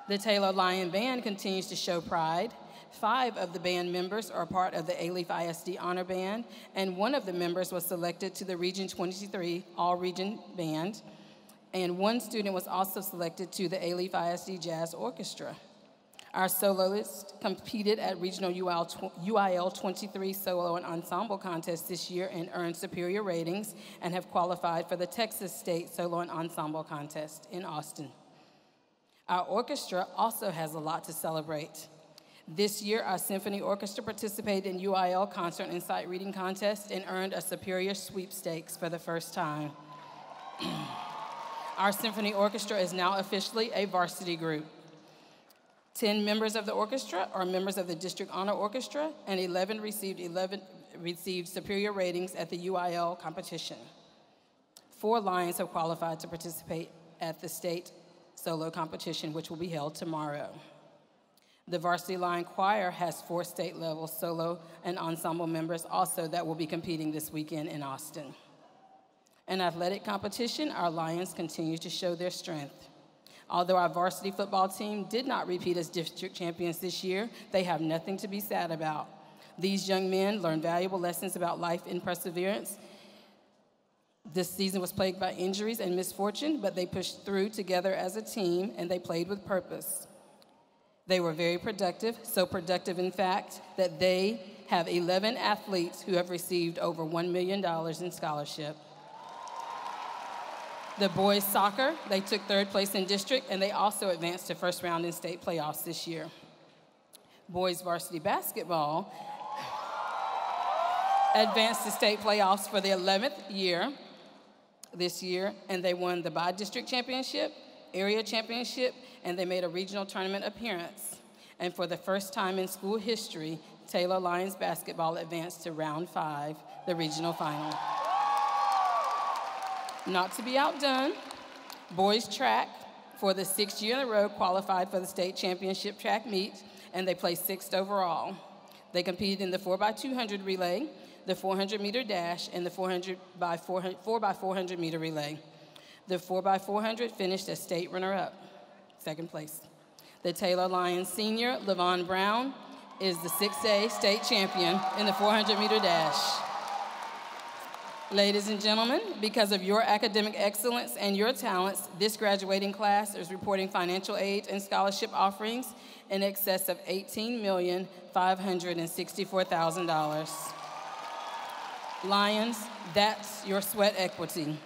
The Taylor Lion Band continues to show pride. 5 of the band members are part of the Alief ISD Honor Band, and 1 of the members was selected to the Region 23 All-Region Band, and 1 student was also selected to the Alief ISD Jazz Orchestra. Our soloists competed at Regional UIL 23 Solo and Ensemble Contest this year and earned superior ratings and have qualified for the Texas State Solo and Ensemble Contest in Austin. Our orchestra also has a lot to celebrate. This year, our symphony orchestra participated in UIL Concert and Sight Reading Contest and earned a superior sweepstakes for the first time. Our symphony orchestra is now officially a varsity group. 10 members of the orchestra are members of the District Honor Orchestra, and 11 received superior ratings at the UIL competition. 4 Lions have qualified to participate at the state solo competition, which will be held tomorrow. The Varsity Lion Choir has 4 state-level solo and ensemble members also that will be competing this weekend in Austin. In athletic competition, our Lions continue to show their strength. Although our varsity football team did not repeat as district champions this year, they have nothing to be sad about. These young men learned valuable lessons about life and perseverance. This season was plagued by injuries and misfortune, but they pushed through together as a team, and they played with purpose. They were very productive, so productive, in fact, that they have 11 athletes who have received over $1 million in scholarship. The boys soccer, they took 3rd place in district, and they also advanced to first round in state playoffs this year. Boys varsity basketball advanced to state playoffs for the 11th year this year, and they won the bi-district championship, area championship, and they made a regional tournament appearance. And for the first time in school history, Taylor Lions basketball advanced to round 5, the regional final. Not to be outdone, boys track for the 6th year in a row qualified for the state championship track meet, and they placed 6th overall. They competed in the 4x200 relay, the 400-meter dash, and the 4x400 meter relay. The 4x400 finished as state runner-up, 2nd place. The Taylor Lions senior, Levon Brown, is the 6A state champion in the 400-meter dash. Ladies and gentlemen, because of your academic excellence and your talents, this graduating class is reporting financial aid and scholarship offerings in excess of $18,564,000. Lions, that's your sweat equity.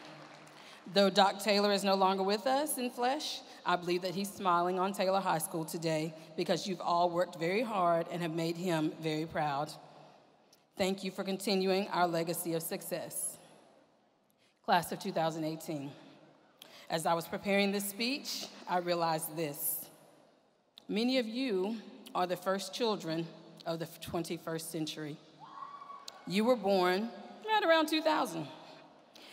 Though Doc Taylor is no longer with us in flesh, I believe that he's smiling on Taylor High School today because you've all worked very hard and have made him very proud. Thank you for continuing our legacy of success. Class of 2018. As I was preparing this speech, I realized this. Many of you are the first children of the 21st century. You were born right around 2000.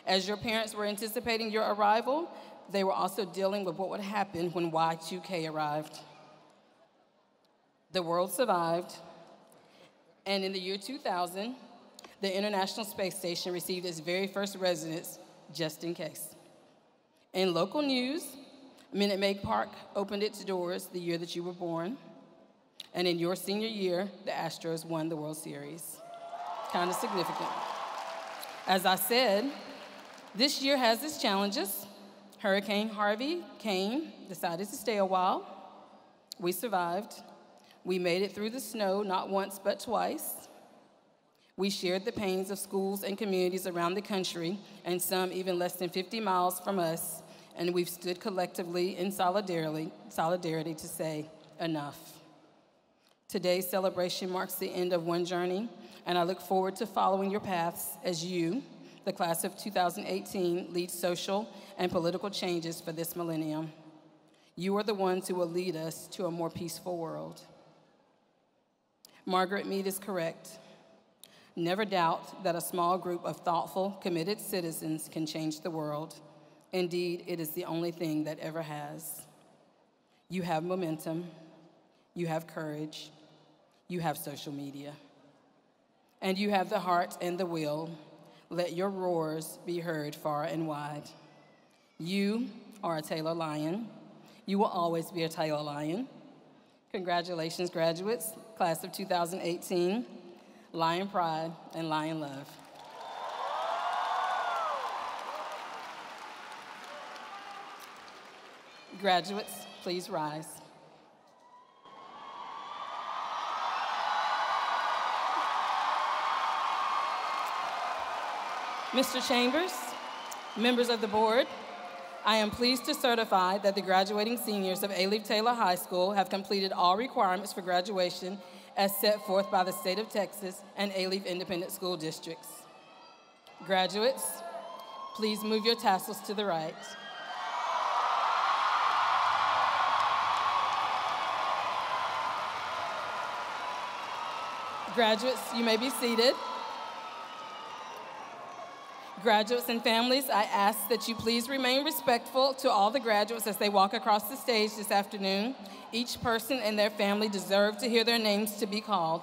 As your parents were anticipating your arrival, they were also dealing with what would happen when Y2K arrived. The world survived, and in the year 2000, the International Space Station received its very first residents, just in case. In local news, Minute Maid Park opened its doors the year that you were born, and in your senior year, the Astros won the World Series. Kind of significant. As I said, this year has its challenges. Hurricane Harvey came, decided to stay a while. We survived. We made it through the snow not once but twice. We shared the pains of schools and communities around the country, and some even less than 50 miles from us, and we've stood collectively in solidarity to say, enough. Today's celebration marks the end of one journey, and I look forward to following your paths as you, the class of 2018, lead social and political changes for this millennium. You are the ones who will lead us to a more peaceful world. Margaret Mead is correct. Never doubt that a small group of thoughtful, committed citizens can change the world. Indeed, it is the only thing that ever has. You have momentum, you have courage, you have social media, and you have the heart and the will. Let your roars be heard far and wide. You are a Taylor Lion. You will always be a Taylor Lion. Congratulations, graduates, class of 2018. Lion pride and lion love. Graduates, please rise. Mr. Chambers, members of the board, I am pleased to certify that the graduating seniors of Alief Taylor High School have completed all requirements for graduation as set forth by the state of Texas and Alief Independent School Districts. Graduates, please move your tassels to the right. Graduates, you may be seated. Graduates and families, I ask that you please remain respectful to all the graduates as they walk across the stage this afternoon. Each person and their family deserve to hear their names to be called.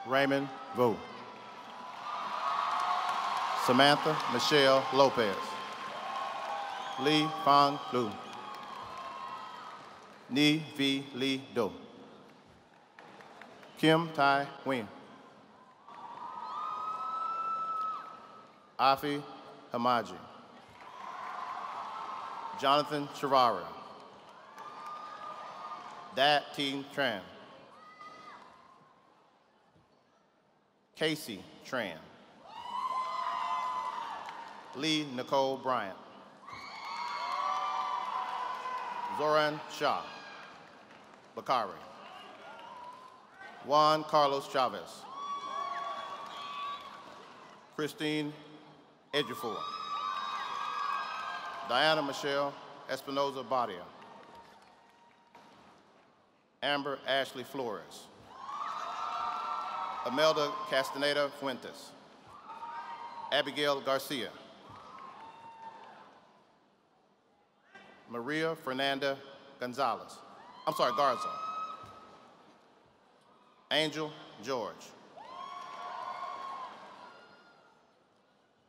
Raymond Vu. Samantha Michelle Lopez. Lee Fang Lu. Ni Vi Lee Do. Kim Tai Nguyen. Afi Hamaji. Jonathan Chirara. Dat T. Tran. Casey Tran. Lee Nicole Bryant. Zoran Shah. Bakari. Juan Carlos Chavez. Christine Ejiofor. Diana Michelle Espinoza Badia. Amber Ashley Flores. Imelda Castaneda Fuentes. Abigail Garcia. Maria Fernanda Gonzalez. Garza. Angel George.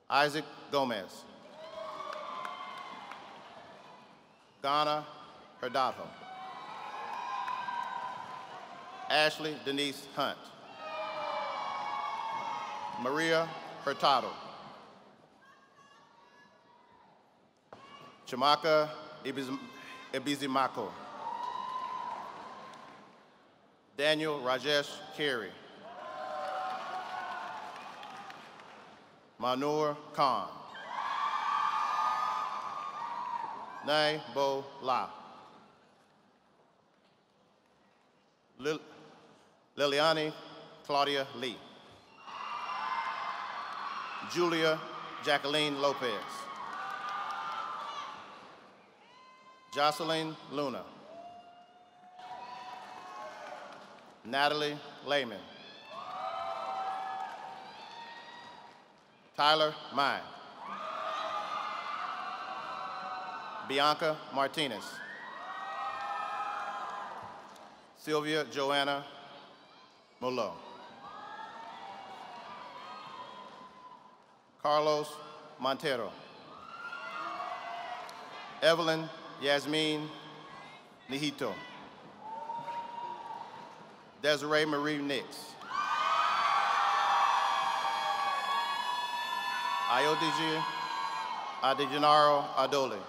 Isaac Gomez. Ghana Herdado. Ashley Denise Hunt. Maria Hurtado. Chamaka Ibizimako. Daniel Rajesh Carey. Manur Khan. Nay Bo La. Liliani Claudia Lee. Julia Jacqueline Lopez. Jocelyn Luna. Natalie Lehman. Tyler Mai. Bianca Martinez. Sylvia Joanna Molo. Carlos Montero. Evelyn Yasmin Nihito. Desiree Marie Nix. Ayodiji Adejanaro Adole.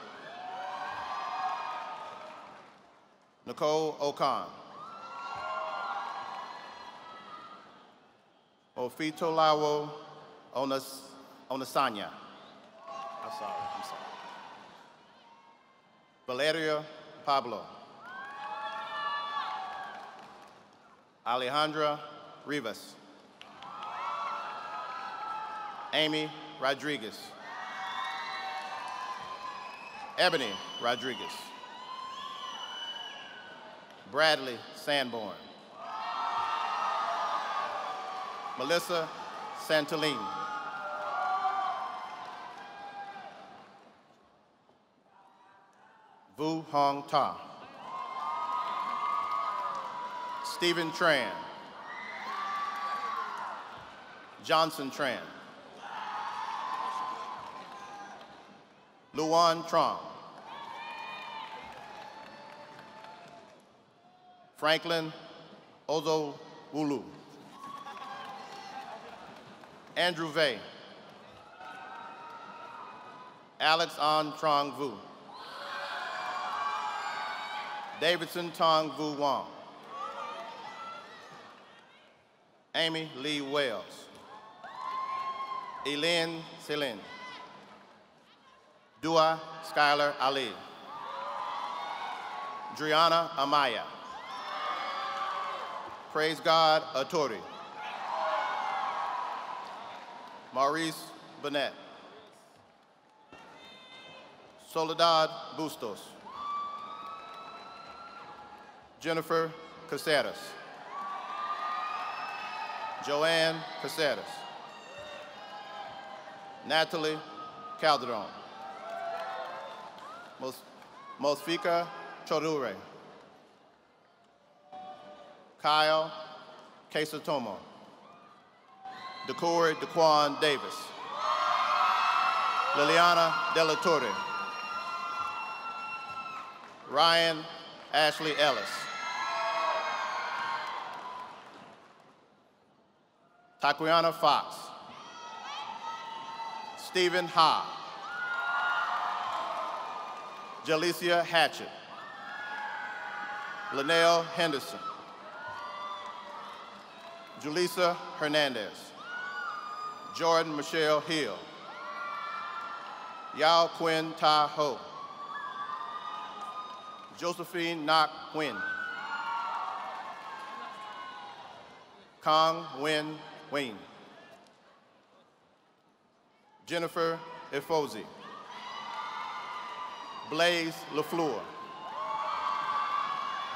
Nicole Okan. Ofitolawo Onasanya. I'm sorry. Valeria Pablo. Alejandra Rivas. Amy Rodriguez. Ebony Rodriguez. Bradley Sanborn. Melissa Santolini. Vu Hong Ta. Stephen Tran. Johnson Tran. Luan Trong. Franklin Ozowulu. Andrew Vey. Alex An Trong Vu. Davidson Tong Vu Wong. Amy Lee Wells. Eileen Celine. Dua Skylar Ali. Driana Amaya. Praise God Atori. Maurice Burnett. Soledad Bustos. Jennifer Caceres. Joanne Caceres. Natalie Calderon. Mosfika Chodure. Kyle Quesatomo. Decory Daquan Davis. Liliana Della Torre. Ryan Ashley Ellis. Taquiana Fox. Stephen Ha. Jalicia Hatchett. Linnell Henderson. Julissa Hernandez. Jordan Michelle Hill. Yao Quinn Ta Ho. Josephine Nak Nguyen. Kong Nguyen Nguyen. Jennifer Efozi. Blaze LaFleur.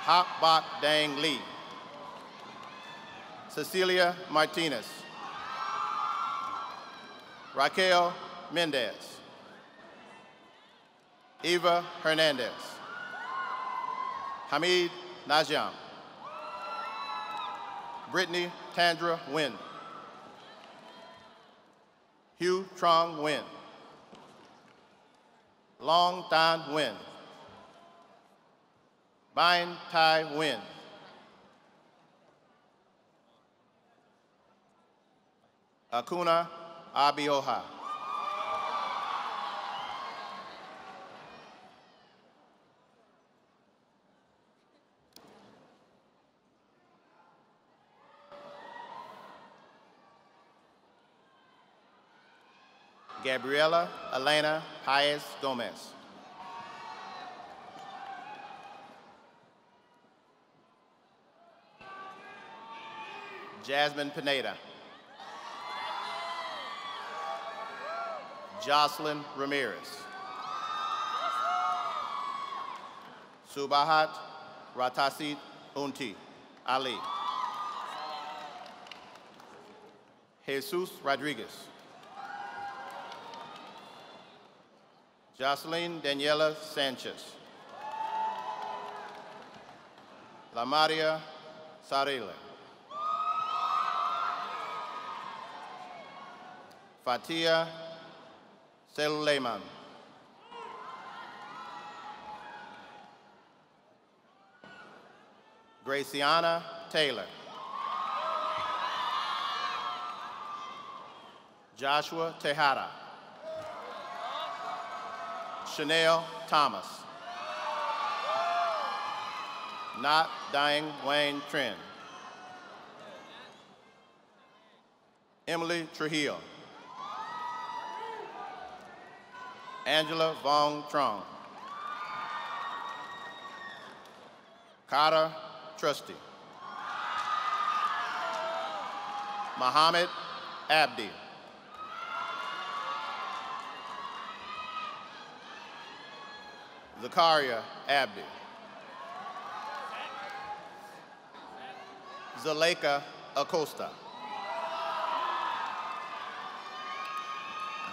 Hak Bak Dang Lee. Cecilia Martinez. Raquel Mendez. Eva Hernandez. Hamid Najam. Brittany Tandra Nguyen. Hugh Trong Nguyen. Long Tan Nguyen. Bain Tai Nguyen. Akuna Abioha. Gabriela Elena Paez Gomez. Jasmine Pineda. Jocelyn Ramirez. Subahat Ratasid Unti Ali. Jesus Rodriguez. Jocelyn Daniela Sanchez. La Maria Sarile. Fatia Seluleiman. Graciana Taylor. Joshua Tejada. Chanel Thomas. Not Dying Wayne Trin. Emily Trujillo. Angela Vong Trong. Carter Trustee. Muhammad Abdi. Zakaria Abdi. Zaleka Acosta.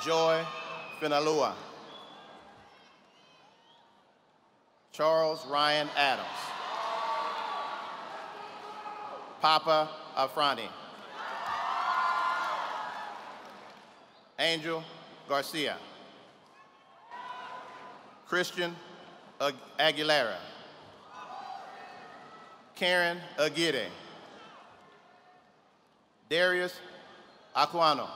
Joy Finalua. Charles Ryan Adams. Papa Afrani. Angel Garcia. Christian Aguilera. Karen Aguirre. Darius Aquano.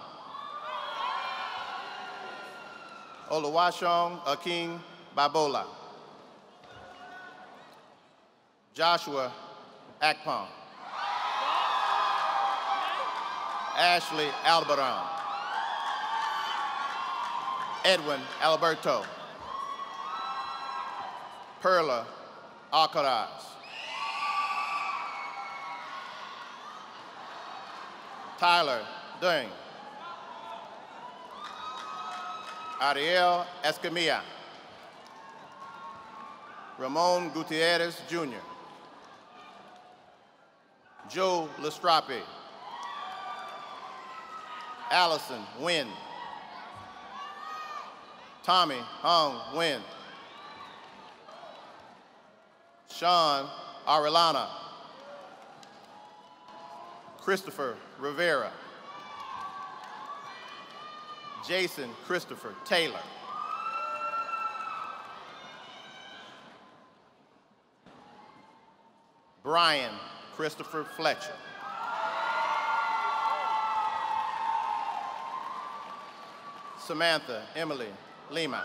Oluwashong Aking Babola. Joshua Akpong. Ashley Albaran. Edwin Alberto. Perla Alcaraz. Tyler Dung. Ariel Escamilla. Ramon Gutierrez Jr. Joe Lestrape. Allison Nguyen. Tommy Hong Nguyen. Sean Arellana. Christopher Rivera. Jason Christopher Taylor. Brian Christopher Fletcher. Samantha Emily Lima.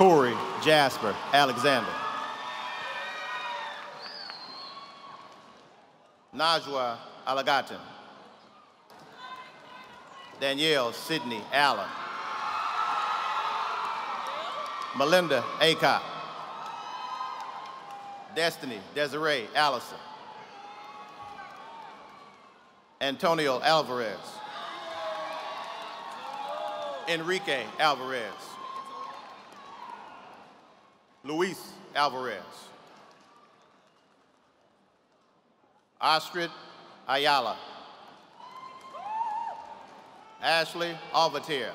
Corey Jasper Alexander. Najwa Alagatin. Danielle Sidney Allen. Melinda Acott. Destiny Desiree Allison. Antonio Alvarez. Enrique Alvarez. Luis Alvarez. Astrid Ayala. Ashley Alvatir.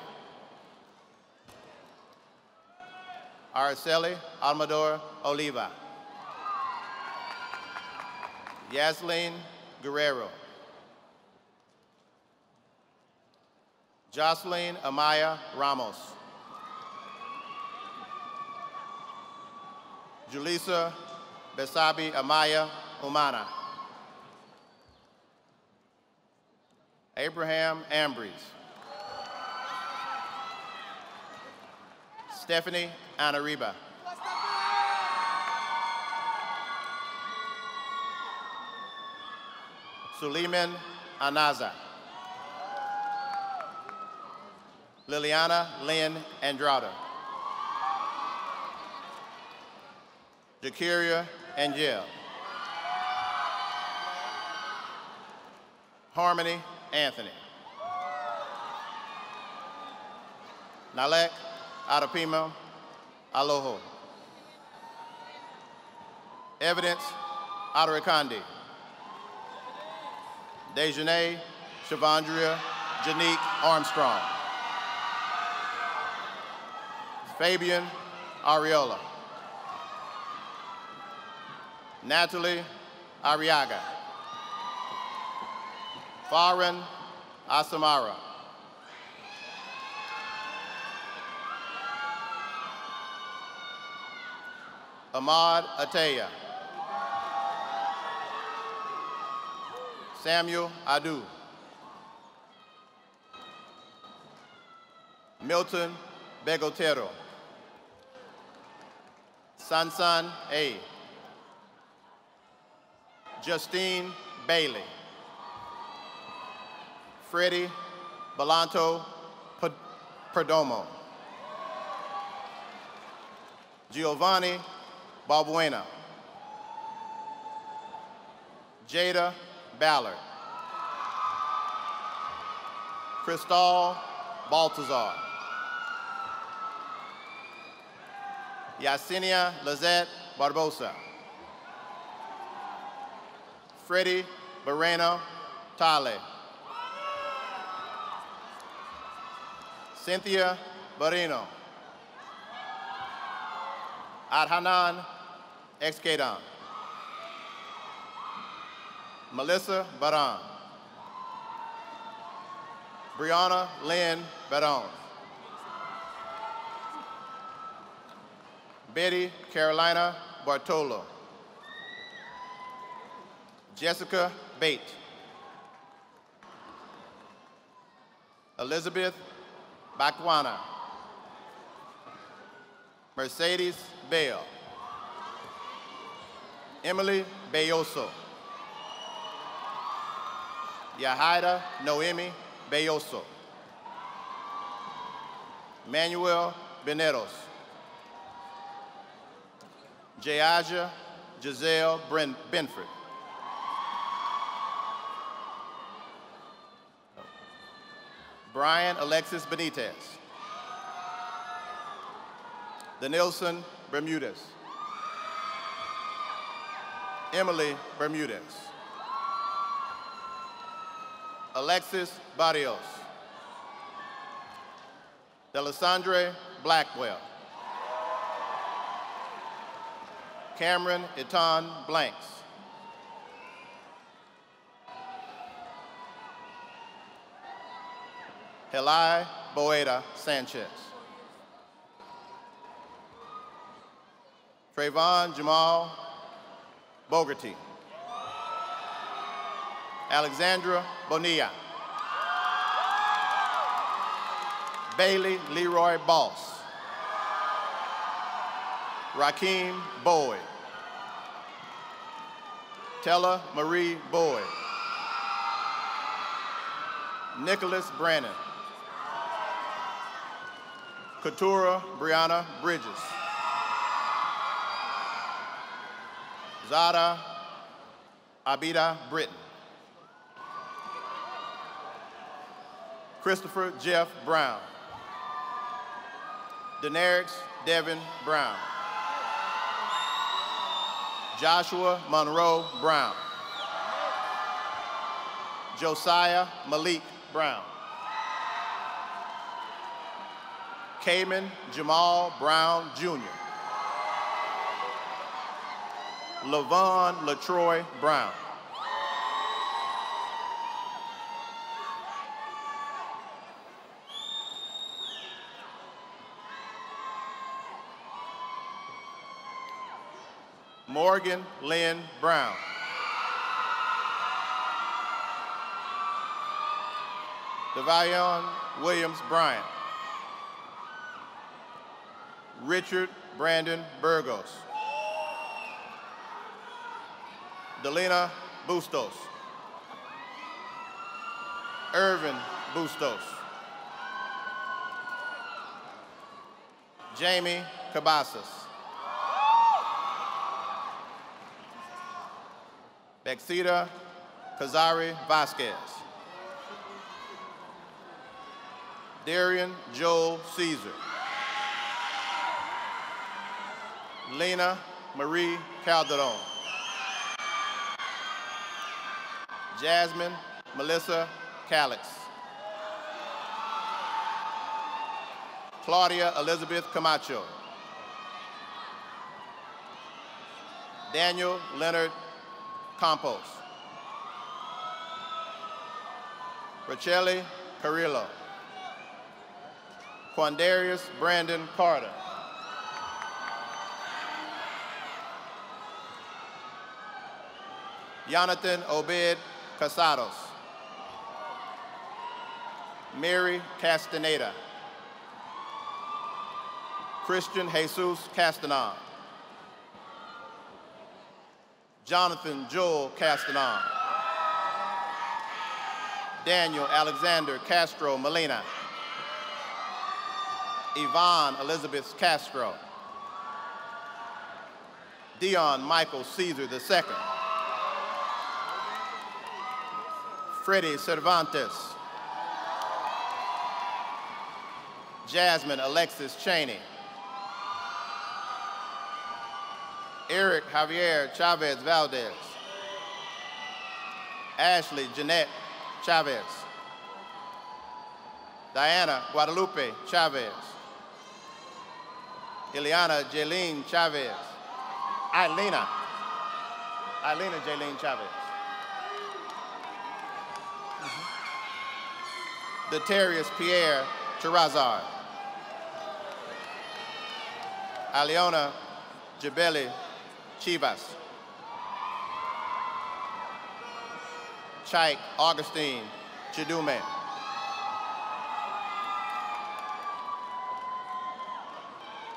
Araceli Almador Oliva. Yasleen Guerrero. Jocelyn Amaya Ramos. Julissa Besabi Amaya Umana. Abraham Ambries. Stephanie Anariba. Suleiman Anaza. Liliana Lynn Andrada. Jakiria Angel. Harmony Anthony. Nalek Adapima Aloho. Evidence Adarikandi. Dejanay Shavandria Janique Armstrong. Fabian Ariola. Natalie Arriaga. Faran Asamara. Ahmad Ataya. Samuel Adu. Milton Begotero. Sansan A. Justine Bailey. Freddie Belanto Perdomo. Giovanni Balbuena. Jada Ballard. Cristal Baltazar. Yesenia Lizette Barbosa. Freddie Moreno Tale. Cynthia Barino. Adhanan Excadan. Melissa Baran. Brianna Lynn Baron. Betty Carolina Bartolo. Jessica Bate. Elizabeth Bakwana. Mercedes Bell. Emily Bayoso. Yahida Noemi Bayoso. Manuel Benetos. Jayaja Giselle Benford. Brian Alexis Benitez. Denilson Bermudez. Emily Bermudez. Alexis Barrios. Delisandre Blackwell. Cameron Etan Blanks. Helai Boeda Sanchez. Trayvon Jamal Bogarty. Alexandra Bonilla. Bailey Leroy Boss. Rakeem Boyd. Tella Marie Boyd. Nicholas Brannon. Katura Brianna Bridges. Zada Abida Britton. Christopher Jeff Brown. Daenerys Devin Brown. Joshua Monroe Brown. Josiah Malik Brown. Cayman Jamal Brown Jr. Lavon LaTroy Brown. Morgan Lynn Brown. Devayon Williams Bryant. Richard Brandon Burgos. Delina Bustos. Irvin Bustos. Jamie Cabasas. Bexita Kazari Vasquez. Darian Joel Caesar. Lena Marie Calderon. Jasmine Melissa Calix. Claudia Elizabeth Camacho. Daniel Leonard Campos. Racheli Carrillo. Quandarius Brandon Carter. Jonathan Obed Casados. Mary Castaneda. Christian Jesus Castanon. Jonathan Joel Castanon. Daniel Alexander Castro Molina. Yvonne Elizabeth Castro. Dion Michael Caesar II. Freddie Cervantes. Jasmine Alexis Cheney. Eric Javier Chavez Valdez. Ashley Jeanette Chavez. Diana Guadalupe Chavez. Ileana Jaylene Chavez. Ilena Jaylene Chavez. Detarius Pierre Chirazard. Aliona Jabeli Chivas. Chaik Augustine Chidume.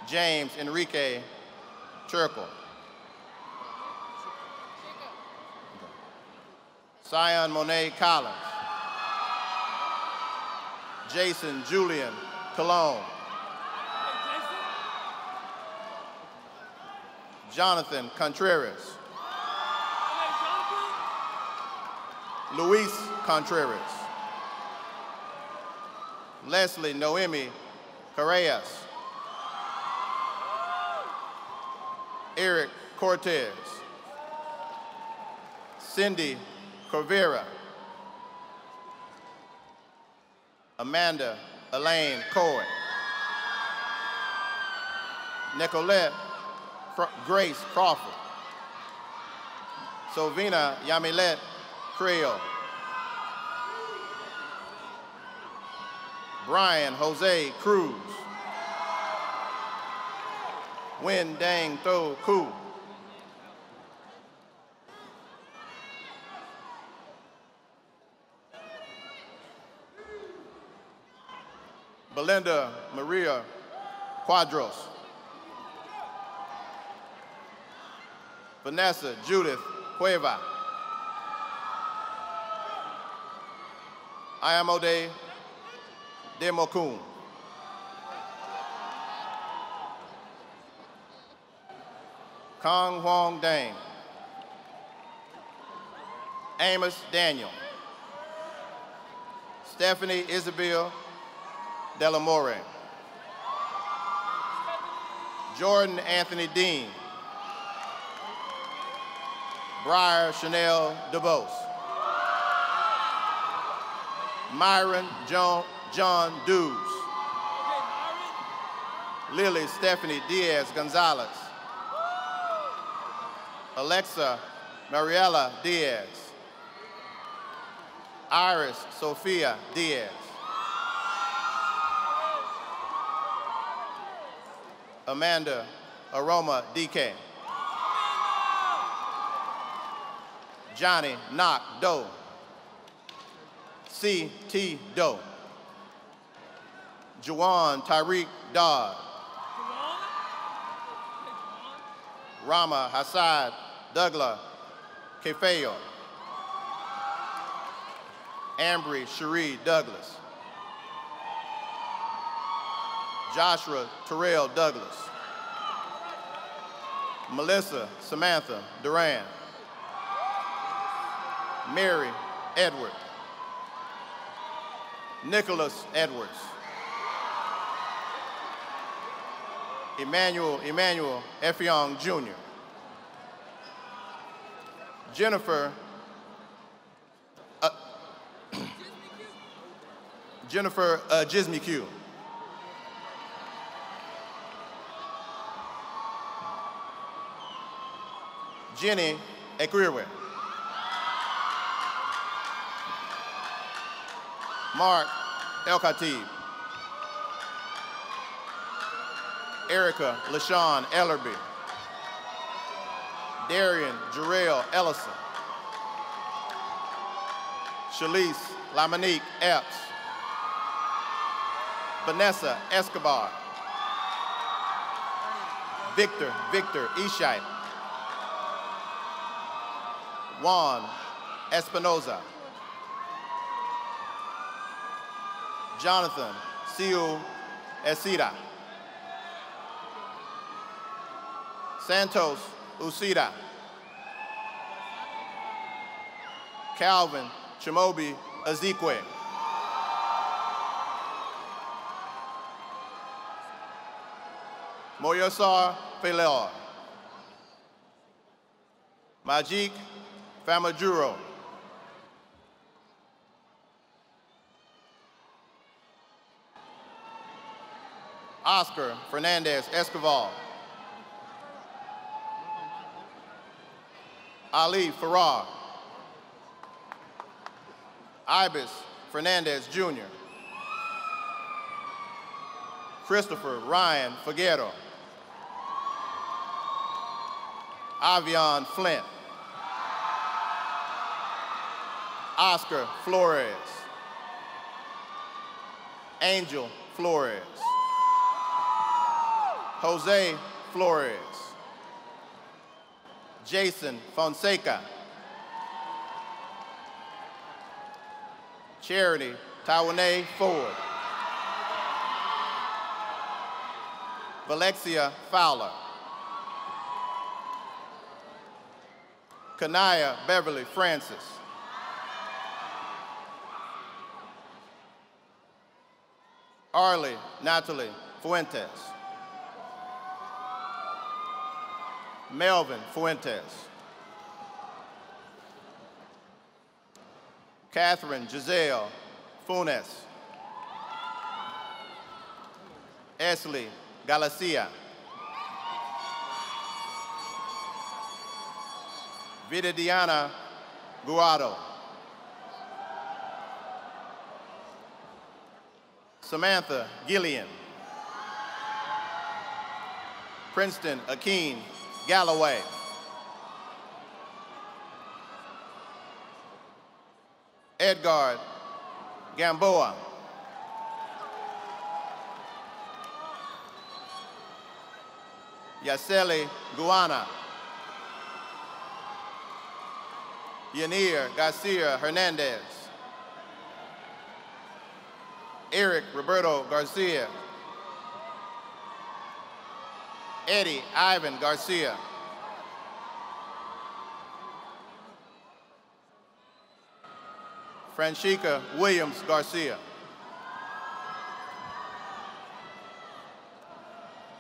James Enrique Churkel. Sion Monet Collins. Jason Julian Cologne. Jonathan Contreras. Luis Contreras. Leslie Noemi Correas. Eric Cortez. Cindy Corvera. Amanda Elaine Cohen. Nicolette Grace Crawford. Sovina Yamilet Creel. Brian Jose Cruz. Win Dang Tho Koo. Belinda Maria Quadros. Vanessa Judith Cueva. Ayamode Demokun. Kong Huang Dang. Amos Daniel. Stephanie Isabel Delamore. Jordan Anthony Dean. Briar Chanel DeBose. Myron John Dews. Lily Stephanie Diaz Gonzalez. Alexa Mariela Diaz. Iris Sophia Diaz. Amanda Aroma DK. Johnny Knock Doe. C.T. Doe. Juwan Tyreek Dodd. Rama Hassad Douglas Kefeo. Ambry Cherie Douglas. Joshua Terrell Douglas. Melissa Samantha Duran. Mary Edward. Nicholas Edwards. Emmanuel Effiong Jr. Jennifer Jismy Q. Jenny Ekwirwe. Mark El Khatib. Erica LaShawn Ellerby. Darian Jarrell Ellison. Shalise Lamonique Epps. Vanessa Escobar. Victor Ishite. Juan Espinoza. Jonathan Siu Esida. Santos Usida. Calvin Chimobi Azikwe. Moyosar Felor. Majik Famajuro. Oscar Fernandez Escoval. Ali Farrar. Ibis Fernandez Jr. Christopher Ryan Figueroa. Avion Flint. Oscar Flores. Angel Flores. Jose Flores. Jason Fonseca. Charity Taiwanese Ford. Valexia Fowler. Kanaya Beverly Francis. Arlie Natalie Fuentes. Melvin Fuentes. Catherine Giselle Funes. Esley Galicia. Vidiana Guado. Samantha Gillian. Princeton Akeen Galloway. Edgard Gamboa. Yaseli Guana. Yanir Garcia Hernandez. Eric Roberto Garcia. Eddie Ivan Garcia. Francisca Williams Garcia.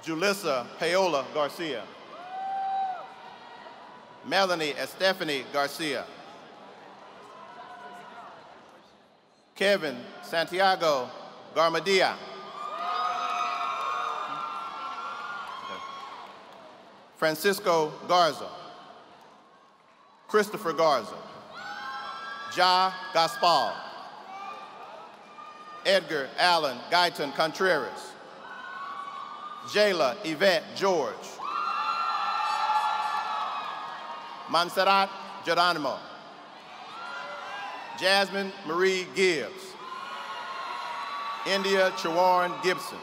Julissa Paola Garcia. Melanie Estefany Garcia. Kevin Santiago Garmadia. Francisco Garza. Christopher Garza. Ja Gaspal. Edgar Allen Guyton Contreras. Jayla Yvette George. Montserrat Geronimo. Jasmine Marie Gibbs. India Chawarn Gibson.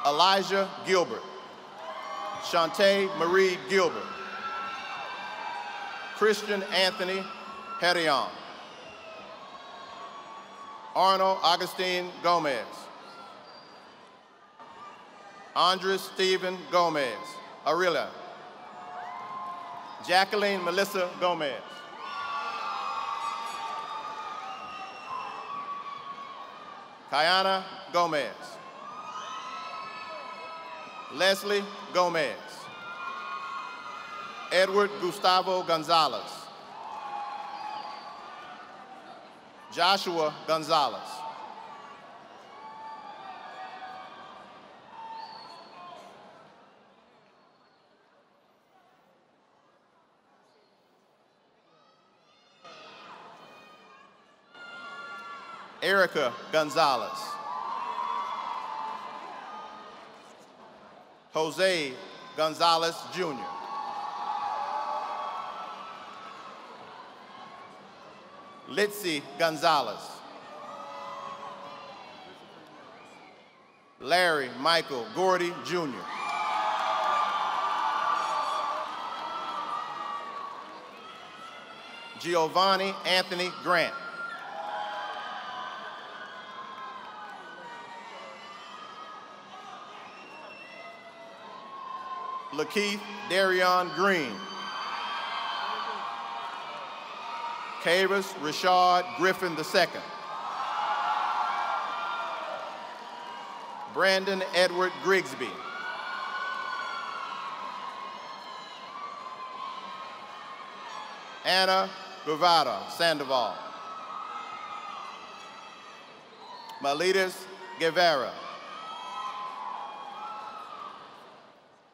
Elijah Gilbert. Shantae Marie Gilbert. Christian Anthony Herrion. Arnold Augustine Gomez. Andres Stephen Gomez. Aurelia. Jacqueline Melissa Gomez. Kayana Gomez. Leslie Gomez. Edward Gustavo Gonzalez. Joshua Gonzalez. Erica Gonzalez. Jose Gonzalez Jr. Litzy Gonzalez. Larry Michael Gordy Jr. Giovanni Anthony Grant. Lakeith Darion Green. Kavis Rashad Griffin II. Brandon Edward Grigsby. Anna Guevara Sandoval. Malitas Guevara.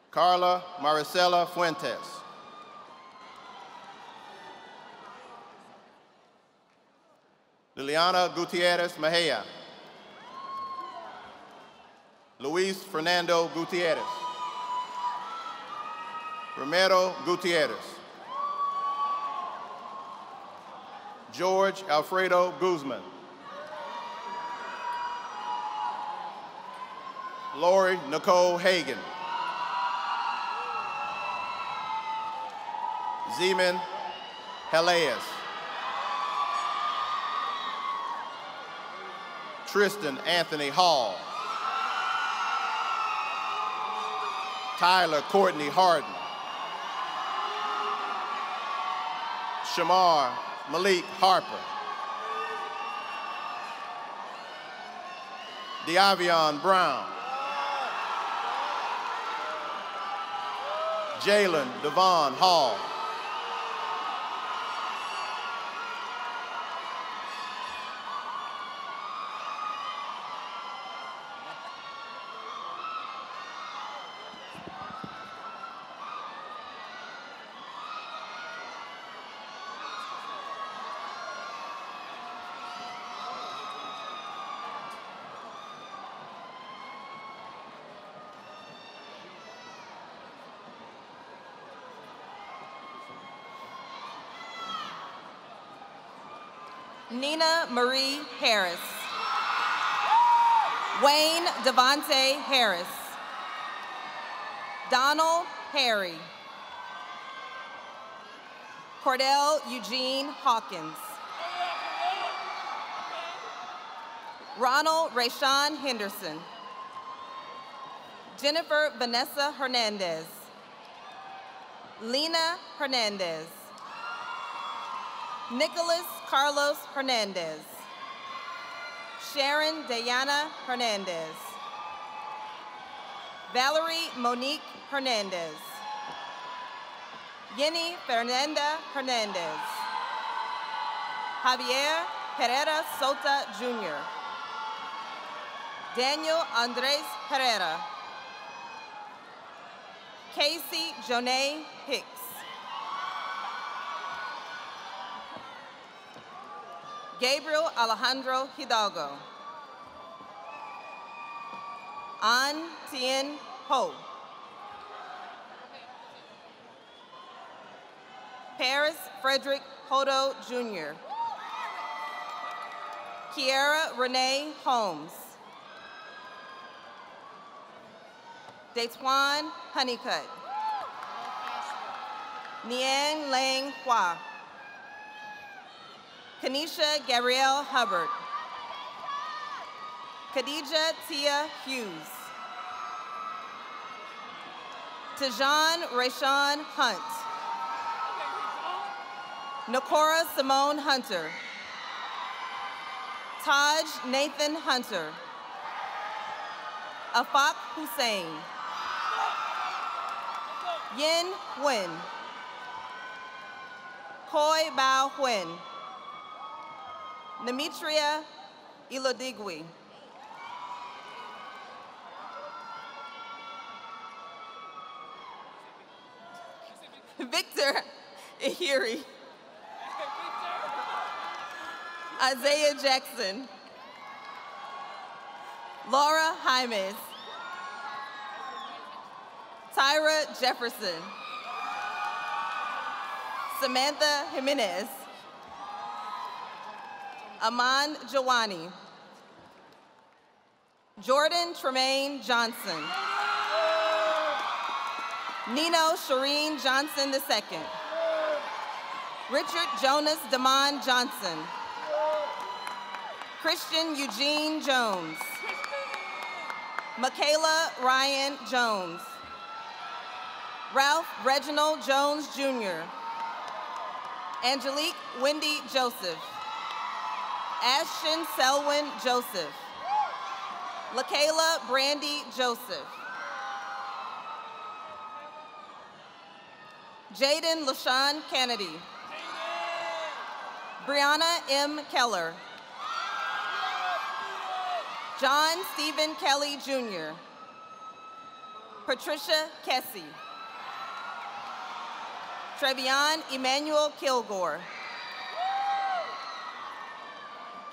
Carla Maricela Fuentes. Liliana Gutierrez Mejia. Luis Fernando Gutierrez. Romero Gutierrez. George Alfredo Guzman. Lori Nicole Hagan. Zeman Helias. Tristan Anthony Hall. Tyler Courtney Harden. Shamar Malik Harper. Deavion Brown. Jalen Devon Hall. Nina Marie Harris. Wayne Devontae Harris. Donald Harry. Cordell Eugene Hawkins. Ronald Rayshawn Henderson. Jennifer Vanessa Hernandez. Lena Hernandez. Nicholas Carlos Hernandez. Sharon Diana Hernandez. Valerie Monique Hernandez. Yenny Fernanda Hernandez. Javier Herrera Sota Jr. Daniel Andres Herrera. Casey Jonay Hicks. Gabriel Alejandro Hidalgo. An Tien Ho. Paris Frederick Hodo Jr. Kiara Renee Holmes. Detuan Honeycutt. Niang Lang Hua. Kanisha Gabrielle Hubbard. Khadija Tia Hughes. Tajan Rayshawn Hunt. Nakora Simone Hunter. Taj Nathan Hunter. Afak Hussein. Yin Nguyen. Koi Bao Nguyen. Nemitria Ilodigui. Victor Ihiri. Isaiah Jackson. Laura Jaimes. Tyra Jefferson. Samantha Jimenez. Aman Jawani. Jordan Tremaine Johnson. Nino Shireen Johnson II. Richard Jonas Damon Johnson. Christian Eugene Jones. Michaela Ryan Jones. Ralph Reginald Jones Jr. Angelique Wendy Joseph. Ashton Selwyn Joseph. LaKayla Brandy Joseph. Jaden LaShawn Kennedy. Brianna M. Keller. John Stephen Kelly Jr. Patricia Kessie. Trevion Emmanuel Kilgore.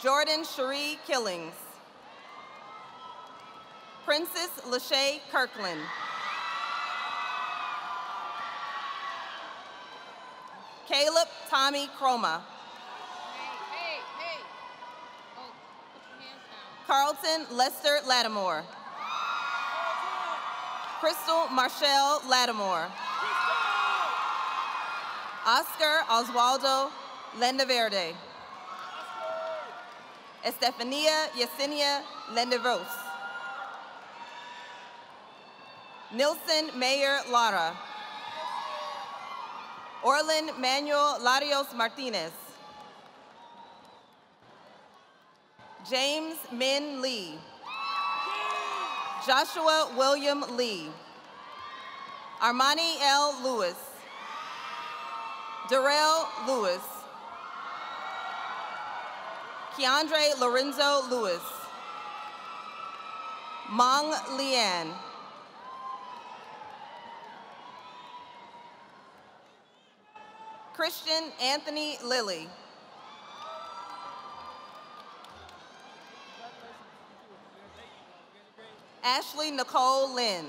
Jordan Cherie Killings. Princess Lachey Kirkland. Caleb Tommy Croma. Carlton Lester Lattimore. Crystal Marshall Lattimore. Oscar Oswaldo Lendaverde. Estefania Yesenia Lenderos. Nilson Mayer Lara. Orlin Manuel Larios Martinez. James Min Lee. Joshua William Lee. Armani L. Lewis. Darrell Lewis. Keandre Lorenzo Lewis. Mong Lian. Christian Anthony Lilly. Ashley Nicole Lynn.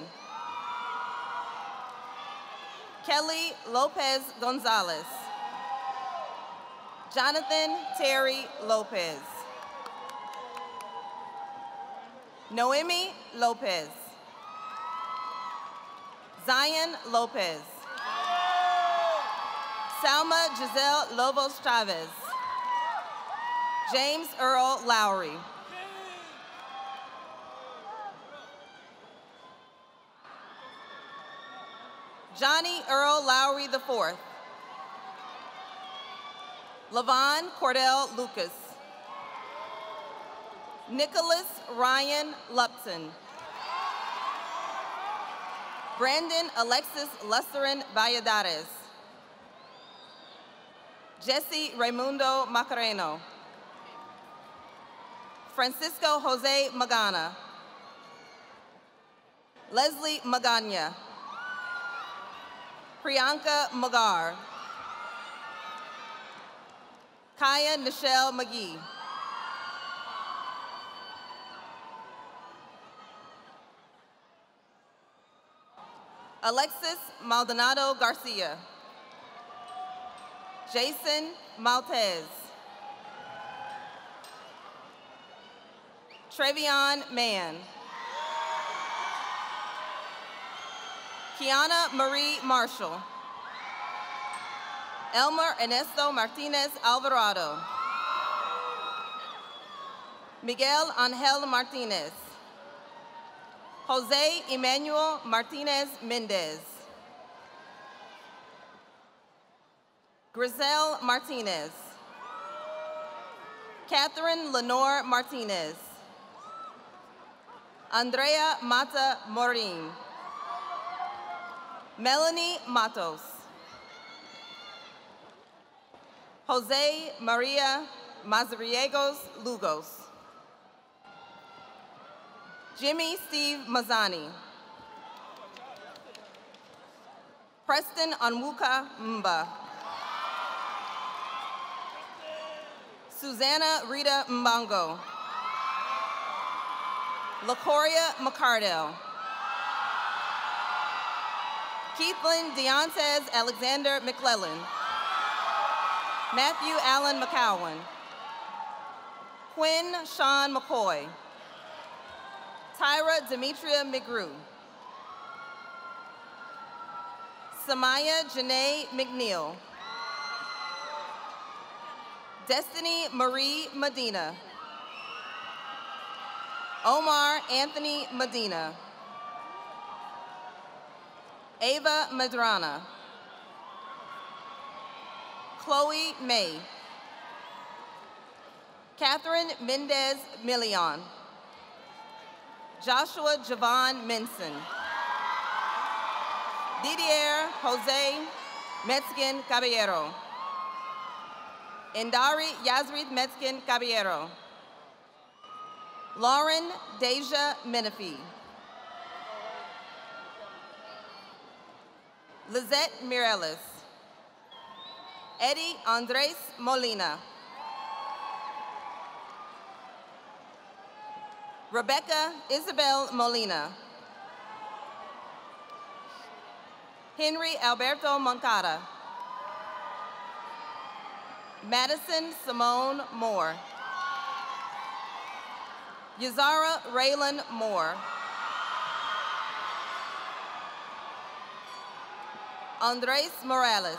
Kelly Lopez Gonzalez. Jonathan Terry Lopez. Noemi Lopez. Zion Lopez. Salma Giselle Lobos Chavez. James Earl Lowry. Johnny Earl Lowry IV. Lavon Cordell Lucas. Nicholas Ryan Lupton. Brandon Alexis Lusserin Valladares. Jesse Raimundo Macareno. Francisco Jose Magana. Leslie Magana. Priyanka Magar. Kaya Nichelle McGee. Alexis Maldonado Garcia. Jason Maltez. Trevion Mann. Kiana Marie Marshall. Elmer Ernesto Martinez Alvarado. Miguel Angel Martinez. Jose Emmanuel Martinez Mendez. Griselle Martinez. Catherine Lenore Martinez. Andrea Mata Morin. Melanie Matos. Jose Maria Mazariegos Lugos. Jimmy Steve Mazzani. Preston Onwuka Mba. Susanna Rita Mbongo. LaCoria McCardell. Keithlyn Deontez Alexander McClellan. Matthew Allen McCowan. Quinn Sean McCoy. Tyra Demetria McGrew. Samaya Janae McNeil. Destiny Marie Medina. Omar Anthony Medina. Ava Madrana. Chloe May. Catherine Mendez Milian. Joshua Javon Minson. Didier Jose Metzgen Caballero. Indari Yazrith Metzgen Caballero. Lauren Deja Menifee. Lizette Mireles. Eddie Andres Molina. Rebecca Isabel Molina. Henry Alberto Moncada. Madison Simone Moore. Yazara Raylan Moore. Andres Morales.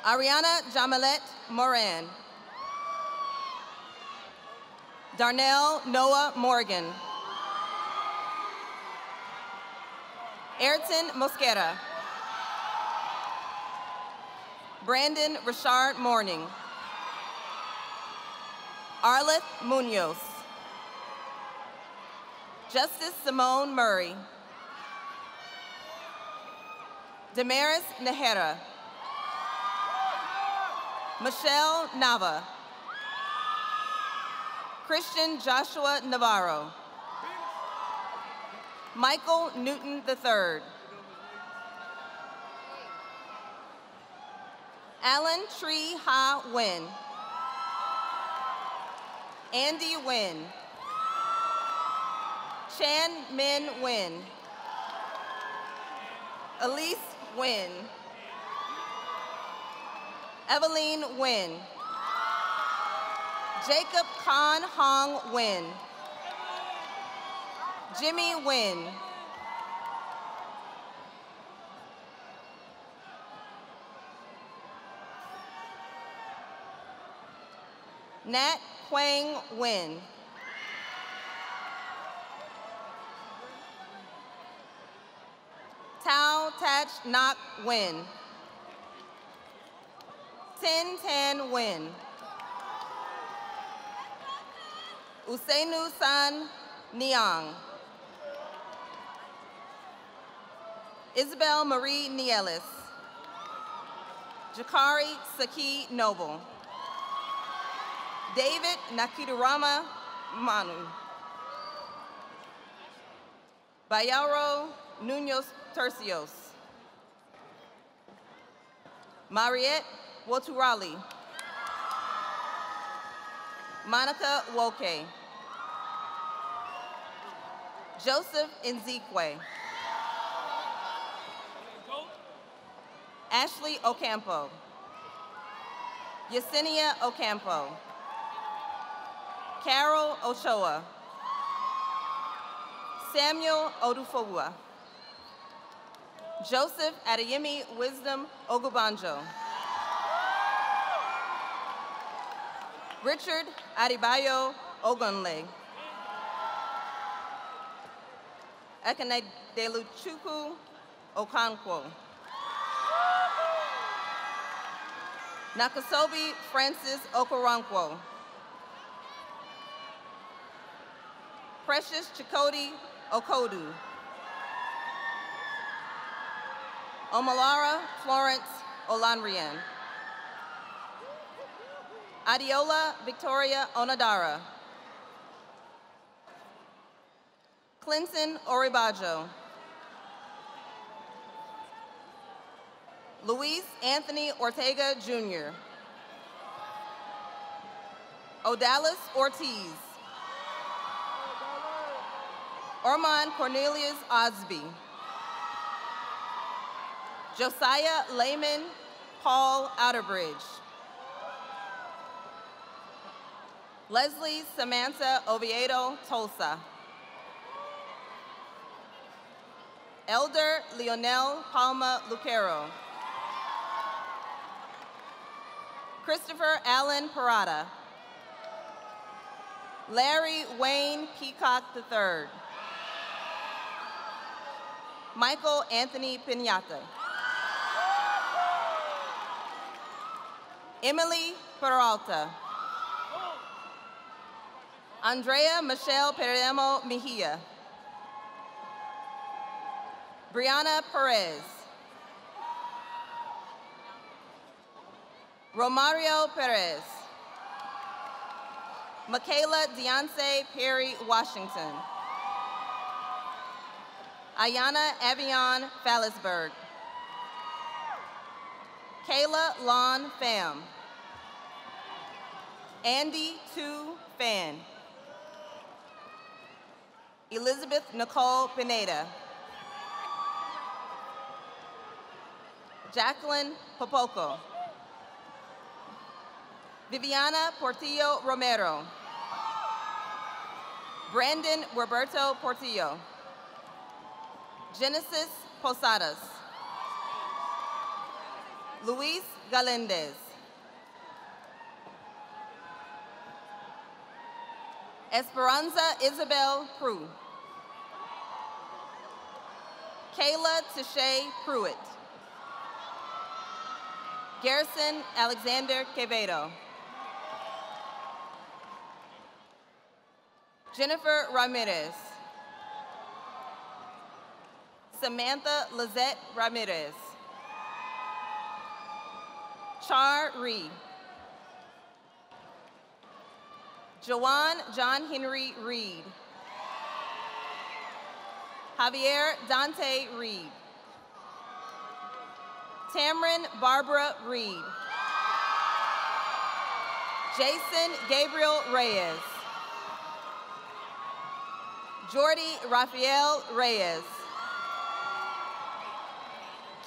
Ariana Jamalet Moran. Darnell Noah Morgan. Ayrton Mosquera. Brandon Richard Morning. Arleth Munoz. Justice Simone Murray. Damaris Nahera. Michelle Nava. Christian Joshua Navarro. Michael Newton III. Alan Tree Ha Nguyen. Andy Nguyen. Chan Min Nguyen. Elise Nguyen. Eveline Nguyen. Jacob Khan Hong Nguyen. Jimmy Nguyen. Nat Quang Nguyen. Tao Tach Nak Nguyen. Tin Tan Nguyen. Usainu San Niang. Isabel Marie Nielis. Jakari Saki Noble. David Nakitarama Manu. Bayaro Nunos Tercios. Mariette Woturali. Monica Woke. Joseph Nzikwe. Ashley Ocampo. Yesenia Ocampo. Carol Ochoa. Samuel Odufowua. Joseph Adeyemi Wisdom Ogubanjo. Richard Adebayo Ogunle. Ekene Deluchukwu Okonkwo. Nakasobi Francis Okoronkwo. Precious Chikoti Okodu. Omalara Florence Olanrian. Adiola Victoria Onadara. Clinton Oribajo. Luis Anthony Ortega Jr. Odalis Ortiz. Ormond Cornelius Osby. Josiah Lehman Paul Outerbridge. Leslie Samantha Oviedo Tulsa. Elder Leonel Palma Lucero. Christopher Allen Parada. Larry Wayne Peacock III. Michael Anthony Pinata. Emily Peralta. Andrea Michelle Peremo Mejia. Brianna Perez. Romario Perez. Michaela Deonce Perry Washington. Ayana Avion Fallisberg. Kayla Lon Pham. Andy Tu Fan. Elizabeth Nicole Pineda. Jacqueline Popoco. Viviana Portillo Romero. Brandon Roberto Portillo. Genesis Posadas. Luis Galendez. Esperanza Isabel Prue. Kayla Tashay Pruitt. Garrison Alexander Quevedo. Jennifer Ramirez. Samantha Lizette Ramirez. Char Reed. Joanne John Henry Reed. Javier Dante Reed. Tamron Barbara Reed. Jason Gabriel Reyes. Jordy Rafael Reyes.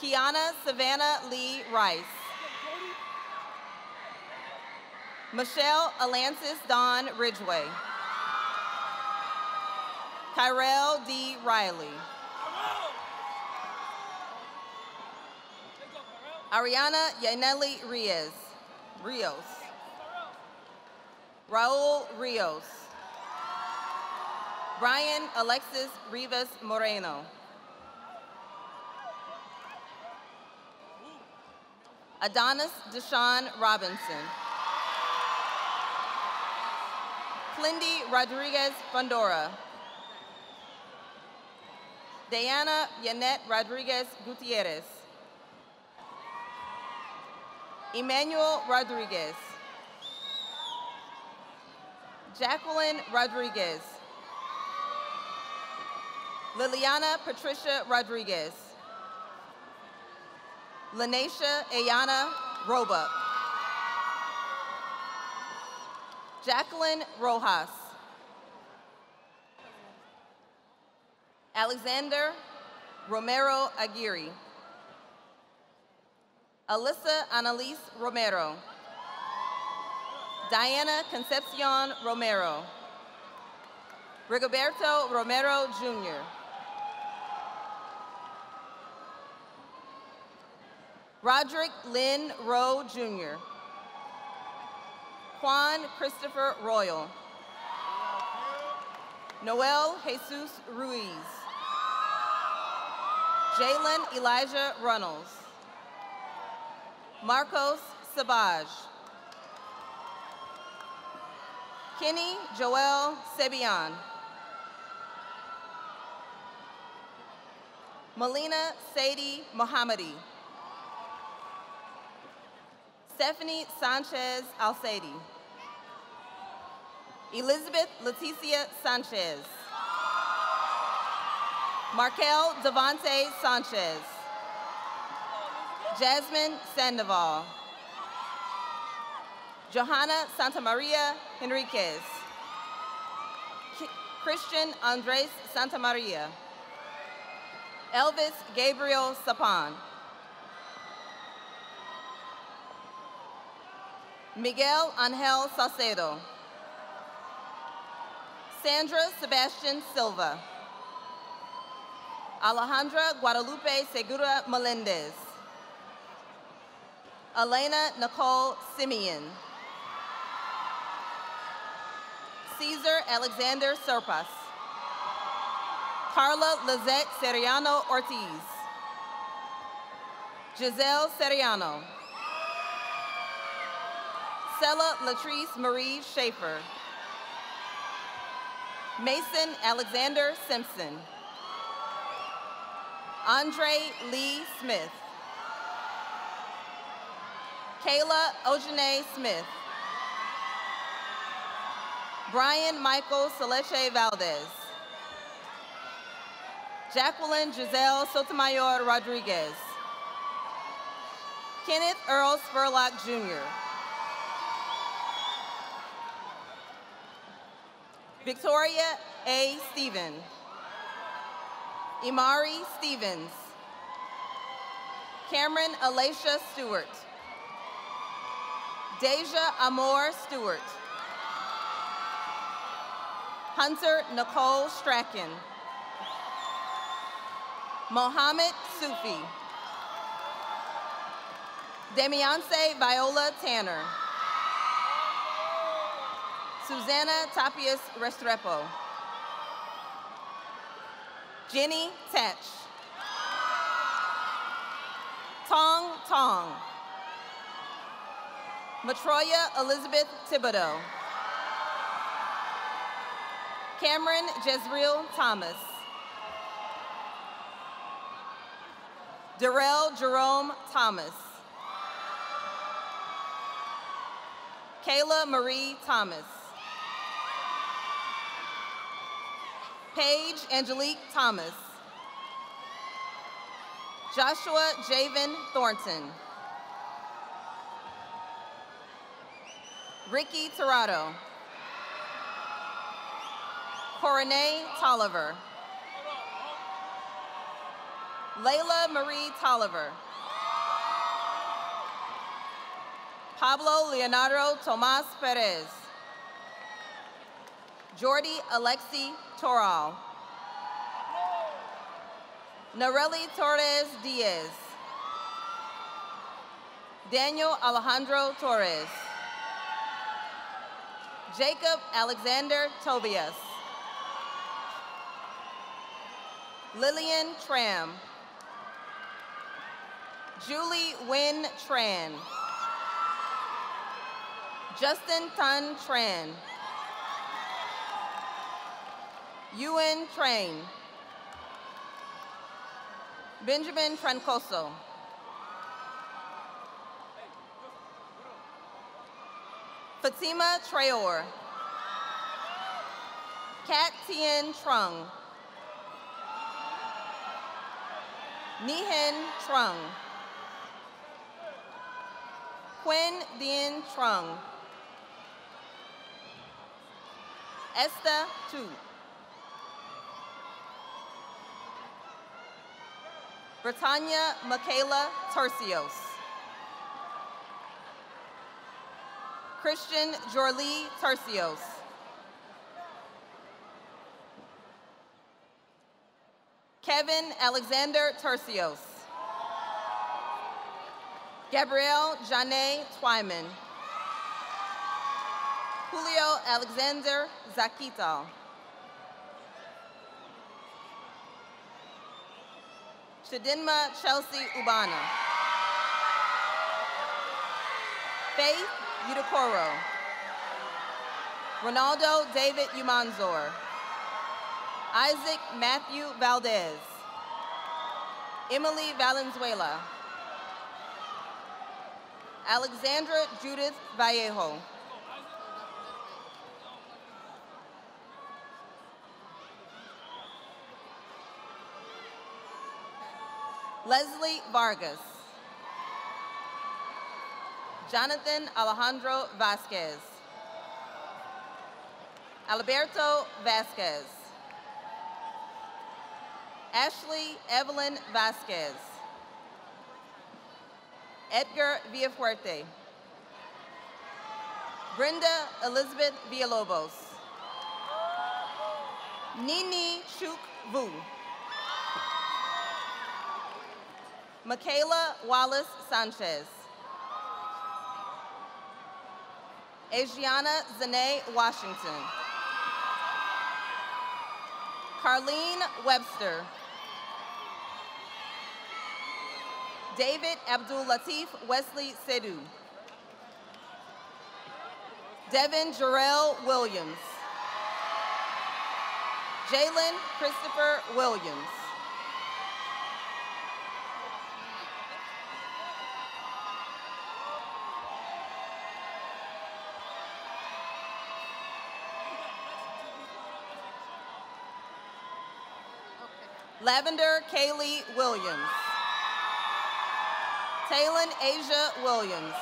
Kiana Savannah Lee Rice. Michelle Alancis Dawn Ridgway. Kyrell D. Riley. Ariana Yaneli Rios. Raul Rios. Brian Alexis Rivas Moreno. Adonis Deshaun Robinson. Clindy Rodriguez Fundora. Diana Yanette Rodriguez Gutierrez. Emmanuel Rodriguez. Jacqueline Rodriguez. Liliana Patricia Rodriguez. Lanesha Ayana Roebuck. Jacqueline Rojas. Alexander Romero Aguirre. Alyssa Annalise Romero. Diana Concepcion Romero. Rigoberto Romero Jr. Roderick Lynn Rowe Jr. Juan Christopher Royal. Noel Jesus Ruiz. Jalen Elijah Runnels. Marcos Sabaj. Kenny Joel Sebian. Melina Sadie Mohammadi. Stephanie Sanchez Alcedi. Elizabeth Leticia Sanchez. Markel Devante Sanchez. Jasmine Sandoval. Johanna Santamaria Henriquez. Christian Andres Santamaria. Elvis Gabriel Sapan. Miguel Angel Salcedo. Sandra Sebastian Silva. Alejandra Guadalupe Segura Melendez. Elena Nicole Simeon. Cesar Alexander Serpas. Carla Lizette Seriano Ortiz. Giselle Seriano. Stella Latrice Marie Schaefer. Mason Alexander Simpson. Andre Lee Smith. Kayla Ojane Smith. Brian Michael Seleche Valdez. Jacqueline Giselle Sotomayor Rodriguez. Kenneth Earl Spurlock Jr. Victoria A. Stephen. Imari Stevens. Cameron Alacia Stewart. Deja Amor Stewart. Hunter Nicole Strachan. Mohammed Sufi. Demiance Viola Tanner. Susanna Tapias Restrepo. Jenny Tatch. Tong Tong. Matroya Elizabeth Thibodeau. Cameron Jezreel Thomas. Darrell Jerome Thomas. Kayla Marie Thomas. Paige Angelique Thomas. Joshua Javen Thornton. Ricky Torado. Coronet Tolliver. Layla Marie Tolliver. Pablo Leonardo Tomas Perez. Jordi Alexi Toral. Nareli Torres Diaz. Daniel Alejandro Torres. Jacob Alexander Tobias. Lillian Tram. Julie Wynn Tran. Justin Tun Tran. Ewan Train. Benjamin Trancoso. Fatima Traore. Kat Tien Trung. Nihin Trung. Quinn Dien Trung. Esther Tu. Britannia Michaela Tercios. Christian Jorlee Tercios. Kevin Alexander Tercios. Gabrielle Janae Twyman. Julio Alexander Zaquital. Shadinma Chelsea Ubana. Faith Udokoro. Ronaldo David Umanzor. Isaac Matthew Valdez. Emily Valenzuela. Alexandra Judith Vallejo. Leslie Vargas. Jonathan Alejandro Vasquez. Alberto Vasquez. Ashley Evelyn Vasquez. Edgar Villafuerte. Brenda Elizabeth Villalobos. Nini Chuk Vu. Michaela Wallace Sanchez. Adriana Zane Washington. Carlene Webster. David Abdul Latif Wesley Sedu. Devin Jarrell Williams. Jalen Christopher Williams. Lavender Kaylee Williams. Taylon Asia Williams.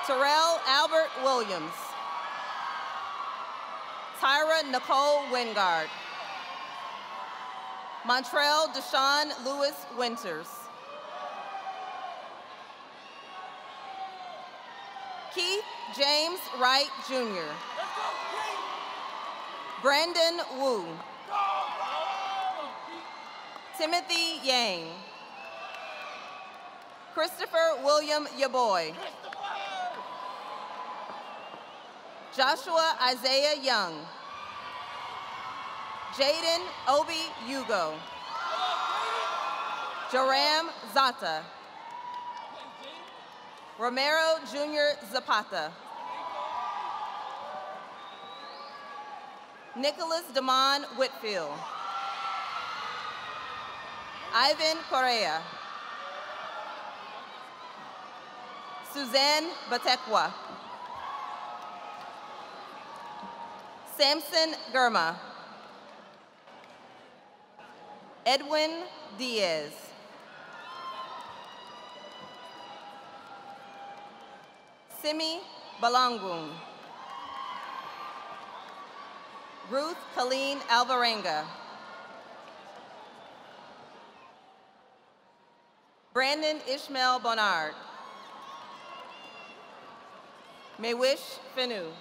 Terrell Albert Williams. Tyra Nicole Wingard. Montrell Deshaun Lewis Winters. Keith James Wright Jr. Brandon Wu. Timothy Yang. Christopher William Yaboy. Joshua Isaiah Young. Jaden Obi Hugo. Joram Zata. Romero Jr. Zapata. Nicholas Damon Whitfield. Ivan Correa. Suzanne Batekwa. Samson Gurma. Edwin Diaz. Simi Balangun. Ruth Colleen Alvarenga. Brandon Ishmael Bonnard. Maywish Finu.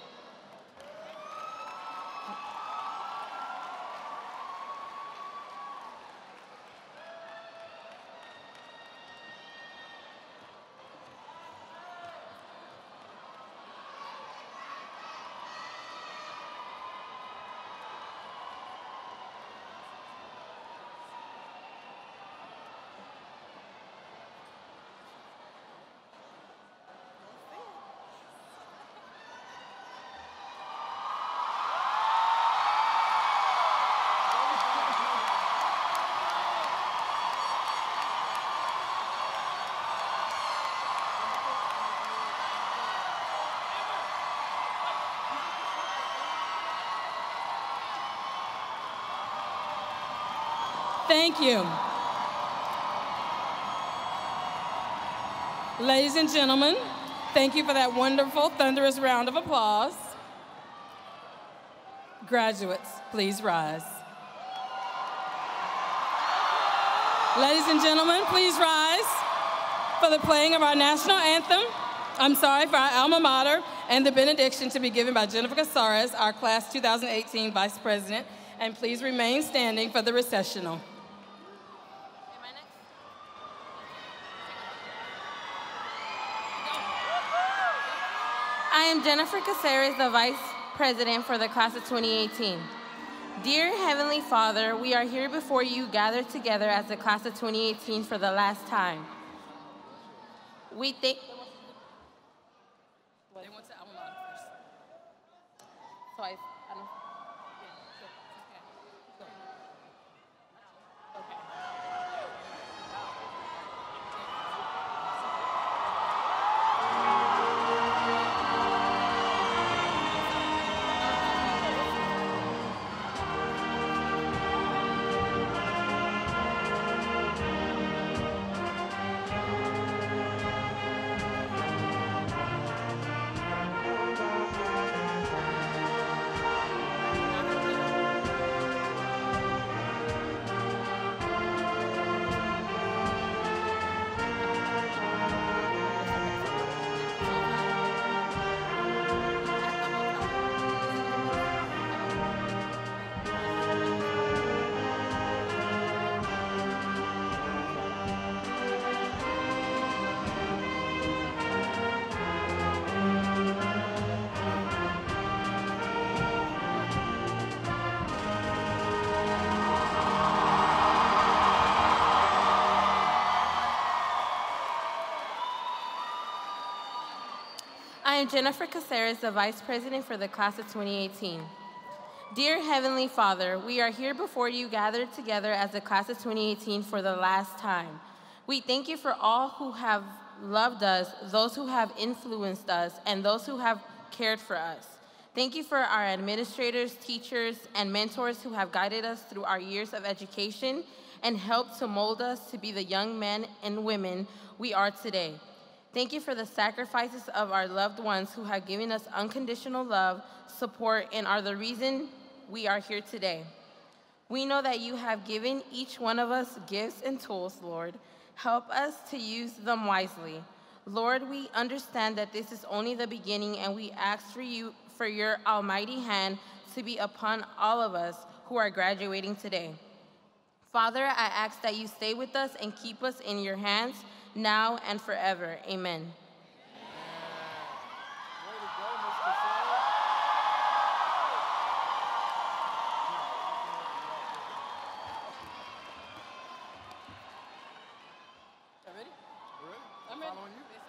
Thank you. Ladies and gentlemen, thank you for that wonderful, thunderous round of applause. Graduates, please rise. Ladies and gentlemen, please rise for the playing of our national anthem. For our alma mater, and the benediction to be given by Jennifer Casares, our class 2018 vice president. And please remain standing for the recessional. I am Jennifer Casares, the Vice President for the Class of 2018. Dear Heavenly Father, we are here before you gathered together as the Class of 2018 for the last time. We thank... They want to alma mater first. So I don't... I am Jennifer Casares, the Vice President for the Class of 2018. Dear Heavenly Father, we are here before you gathered together as the Class of 2018 for the last time. We thank you for all who have loved us, those who have influenced us, and those who have cared for us. Thank you for our administrators, teachers, and mentors who have guided us through our years of education and helped to mold us to be the young men and women we are today. Thank you for the sacrifices of our loved ones who have given us unconditional love, support, and are the reason we are here today. We know that you have given each one of us gifts and tools, Lord. Help us to use them wisely. Lord, we understand that this is only the beginning, and we ask for your almighty hand to be upon all of us who are graduating today. Father, I ask that you stay with us and keep us in your hands, now and forever. Amen. Ready? I'm ready. Following you.